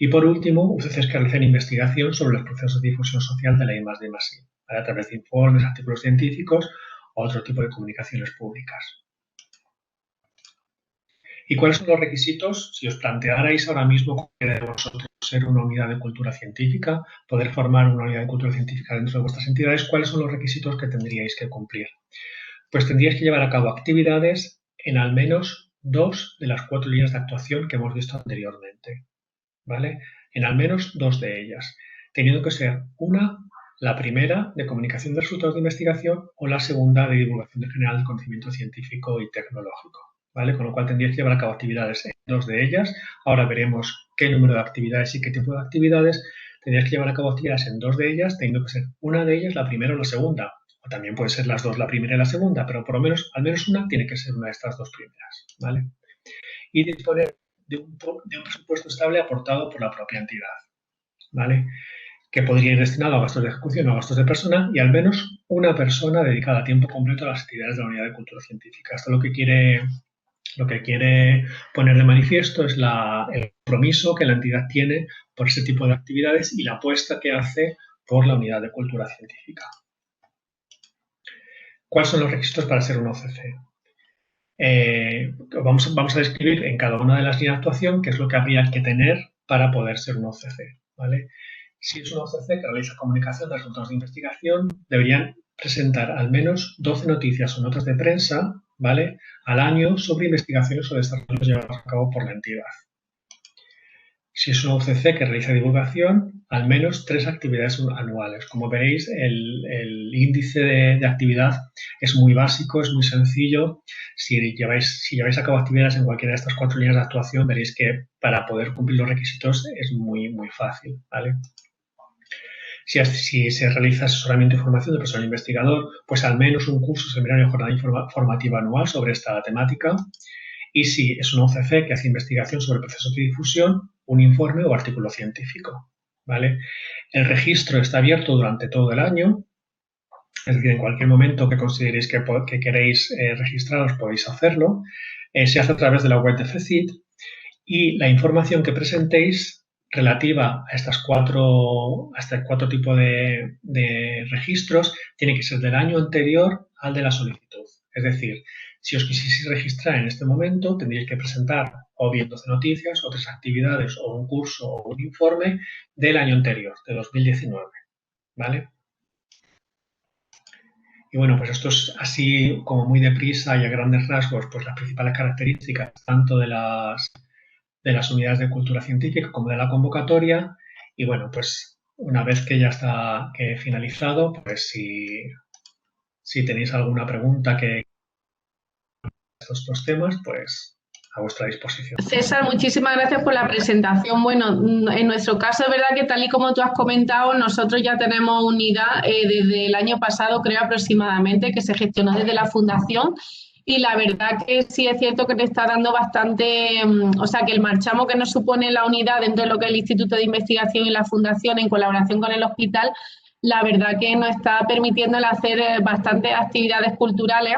Y por último, UCCs que realizan investigación sobre los procesos de difusión social de la I+D+I, ¿vale? A través de informes, artículos científicos o otro tipo de comunicaciones públicas. ¿Y cuáles son los requisitos? Si os plantearais ahora mismo de vosotros ser una unidad de cultura científica, poder formar una unidad de cultura científica dentro de vuestras entidades, ¿cuáles son los requisitos que tendríais que cumplir? Pues tendríais que llevar a cabo actividades en al menos 2 de las 4 líneas de actuación que hemos visto anteriormente, ¿vale? En al menos 2 de ellas, teniendo que ser la primera de comunicación de resultados de investigación o la segunda de divulgación general del conocimiento científico y tecnológico, ¿vale? Con lo cual tendríais que llevar a cabo actividades en 2 de ellas. Ahora veremos qué número de actividades y qué tipo de actividades. Tendríais que llevar a cabo actividades en 2 de ellas, teniendo que ser una de ellas la primera o la segunda. O también puede ser las 2 la primera y la segunda, pero por lo menos, al menos una tiene que ser una de estas 2 primeras, ¿vale? Y disponer de un presupuesto estable aportado por la propia entidad, ¿vale? Que podría ir destinado a gastos de ejecución o a gastos de persona, y al menos una persona dedicada a tiempo completo a las actividades de la unidad de cultura científica. Esto lo que quiere poner de manifiesto es el compromiso que la entidad tiene por ese tipo de actividades y la apuesta que hace por la unidad de cultura científica. ¿Cuáles son los requisitos para ser un OCC? Vamos a describir en cada una de las líneas de actuación qué es lo que habría que tener para poder ser un OCC, ¿vale? Si es un OCC que realiza comunicación de resultados de investigación, deberían presentar al menos 12 noticias o notas de prensa, ¿vale?, al año sobre investigaciones o desarrollos llevados a cabo por la entidad. Si es un OCC que realiza divulgación, al menos 3 actividades anuales. Como veréis, el índice de actividad es muy básico, es muy sencillo. Si lleváis a cabo actividades en cualquiera de estas 4 líneas de actuación, veréis que para poder cumplir los requisitos es muy, muy fácil, ¿vale? Si se realiza asesoramiento y formación de personal investigador, pues al menos un curso, seminario o jornada formativa anual sobre esta temática. Y si es un OCC que hace investigación sobre procesos de difusión, un informe o artículo científico, ¿vale? El registro está abierto durante todo el año, es decir, en cualquier momento que consideréis que queréis registraros podéis hacerlo. Se hace a través de la web de FECIT, y la información que presentéis relativa a este 4 tipos de registros tiene que ser del año anterior al de la solicitud. Es decir, si os quisieseis registrar en este momento, tendríais que presentar o bien 12 noticias, o 3 actividades, o un curso o un informe del año anterior, de 2019, ¿vale? Y bueno, pues esto es así como muy deprisa y a grandes rasgos, pues las principales características tanto de las unidades de cultura científica como de la convocatoria. Y bueno, pues una vez que ya está finalizado, pues si tenéis alguna pregunta que estos temas, pues a vuestra disposición. César, muchísimas gracias por la presentación. Bueno, en nuestro caso es verdad que tal y como tú has comentado, nosotros ya tenemos unidad desde el año pasado, creo aproximadamente, que se gestionó desde la Fundación. Y la verdad que sí es cierto que le está dando bastante, o sea, que el marchamo que nos supone la unidad dentro de lo que es el Instituto de Investigación y la Fundación en colaboración con el hospital, la verdad que nos está permitiendo el hacer bastantes actividades culturales.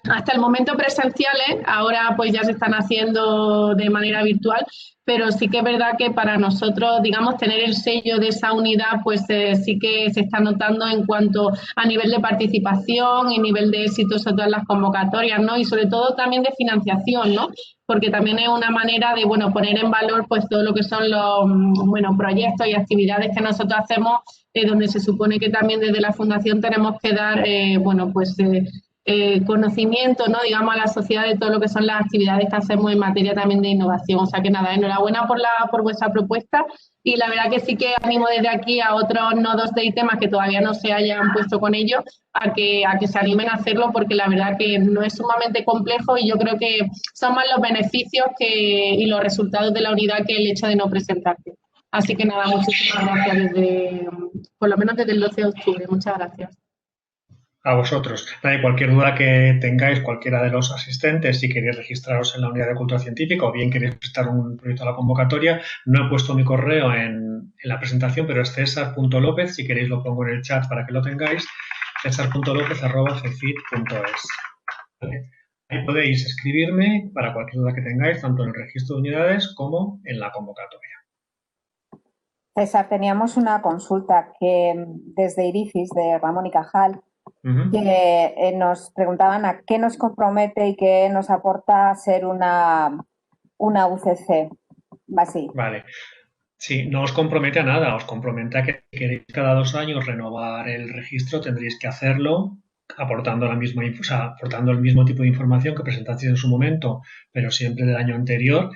Hasta el momento presenciales, ahora pues ya se están haciendo de manera virtual, pero sí que es verdad que para nosotros, digamos, tener el sello de esa unidad, pues sí que se está notando en cuanto a nivel de participación y nivel de éxito sobre todas las convocatorias, ¿no? Y sobre todo también de financiación, ¿no? Porque también es una manera de, bueno, poner en valor pues todo lo que son los, bueno, proyectos y actividades que nosotros hacemos, donde se supone que también desde la Fundación tenemos que dar, bueno, pues conocimiento, ¿no?, digamos, a la sociedad de todo lo que son las actividades que hacemos en materia también de innovación. O sea que nada, enhorabuena por vuestra propuesta, y la verdad que sí que animo desde aquí a otros nodos de temas que todavía no se hayan puesto con ello a que se animen a hacerlo, porque la verdad que no es sumamente complejo, y yo creo que son más los beneficios y los resultados de la unidad que el hecho de no presentarte. Así que nada, muchísimas gracias por lo menos desde el 12 de octubre. Muchas gracias. A vosotros. Nada, y cualquier duda que tengáis, cualquiera de los asistentes, si queréis registraros en la unidad de cultura científica o bien queréis prestar un proyecto a la convocatoria, no he puesto mi correo en la presentación, pero es cesar.lopez, si queréis lo pongo en el chat para que lo tengáis, cesar.lopez@cefit.es. ¿Vale? Ahí podéis escribirme para cualquier duda que tengáis, tanto en el registro de unidades como en la convocatoria. César, teníamos una consulta que desde Iricis, de Ramón y Cajal, que nos preguntaban a qué nos compromete y qué nos aporta ser una UCC. Así. Vale. Sí, no os compromete a nada, os compromete a que queréis cada 2 años renovar el registro, tendréis que hacerlo aportando aportando el mismo tipo de información que presentasteis en su momento, pero siempre del año anterior.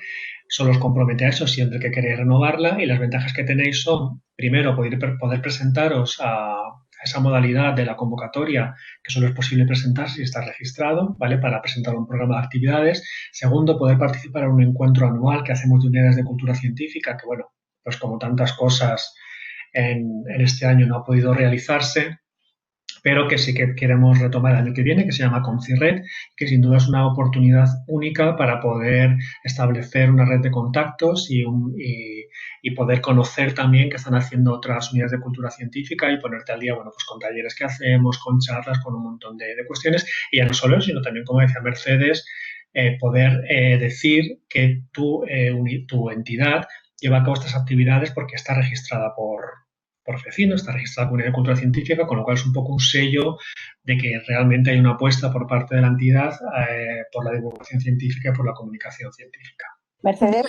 Solo os compromete a eso siempre que queréis renovarla y las ventajas que tenéis son, primero, poder presentaros a esa modalidad de la convocatoria que solo es posible presentarse si está registrado, ¿vale? Para presentar un programa de actividades. Segundo, poder participar en un encuentro anual que hacemos de unidades de cultura científica, que bueno, pues como tantas cosas en este año no ha podido realizarse, pero que sí que queremos retomar el año que viene, que se llama CONCIRRED, que sin duda es una oportunidad única para poder establecer una red de contactos y poder conocer también qué están haciendo otras unidades de cultura científica y ponerte al día, bueno, pues con talleres que hacemos, con charlas, con un montón de cuestiones, y ya no solo eso, sino también, como decía Mercedes, poder decir que tu entidad lleva a cabo estas actividades porque está registrada por FECINO, está registrada como unidad de cultura científica, con lo cual es un poco un sello de que realmente hay una apuesta por parte de la entidad por la divulgación científica y por la comunicación científica. Mercedes,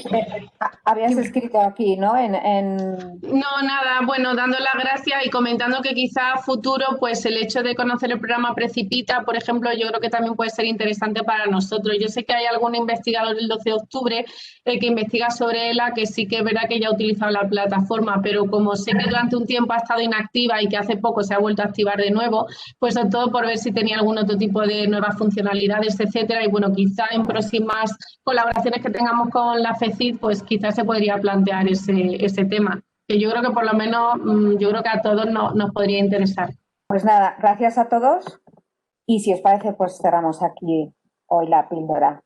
habías escrito aquí, ¿no? No, nada, bueno, dando las gracias y comentando que quizá a futuro, pues el hecho de conocer el programa Precipita, por ejemplo, yo creo que también puede ser interesante para nosotros. Yo sé que hay algún investigador del 12 de octubre que investiga sobre ELA, que sí que es verdad que ya ha utilizado la plataforma, pero como sé que durante un tiempo ha estado inactiva y que hace poco se ha vuelto a activar de nuevo, pues sobre todo por ver si tenía algún otro tipo de nuevas funcionalidades, etcétera. Y bueno, quizá en próximas colaboraciones que tengamos con la FECID, pues quizás se podría plantear ese tema, que yo creo que por lo menos, yo creo que a todos nos podría interesar. Pues nada, gracias a todos y si os parece, pues cerramos aquí hoy la píldora.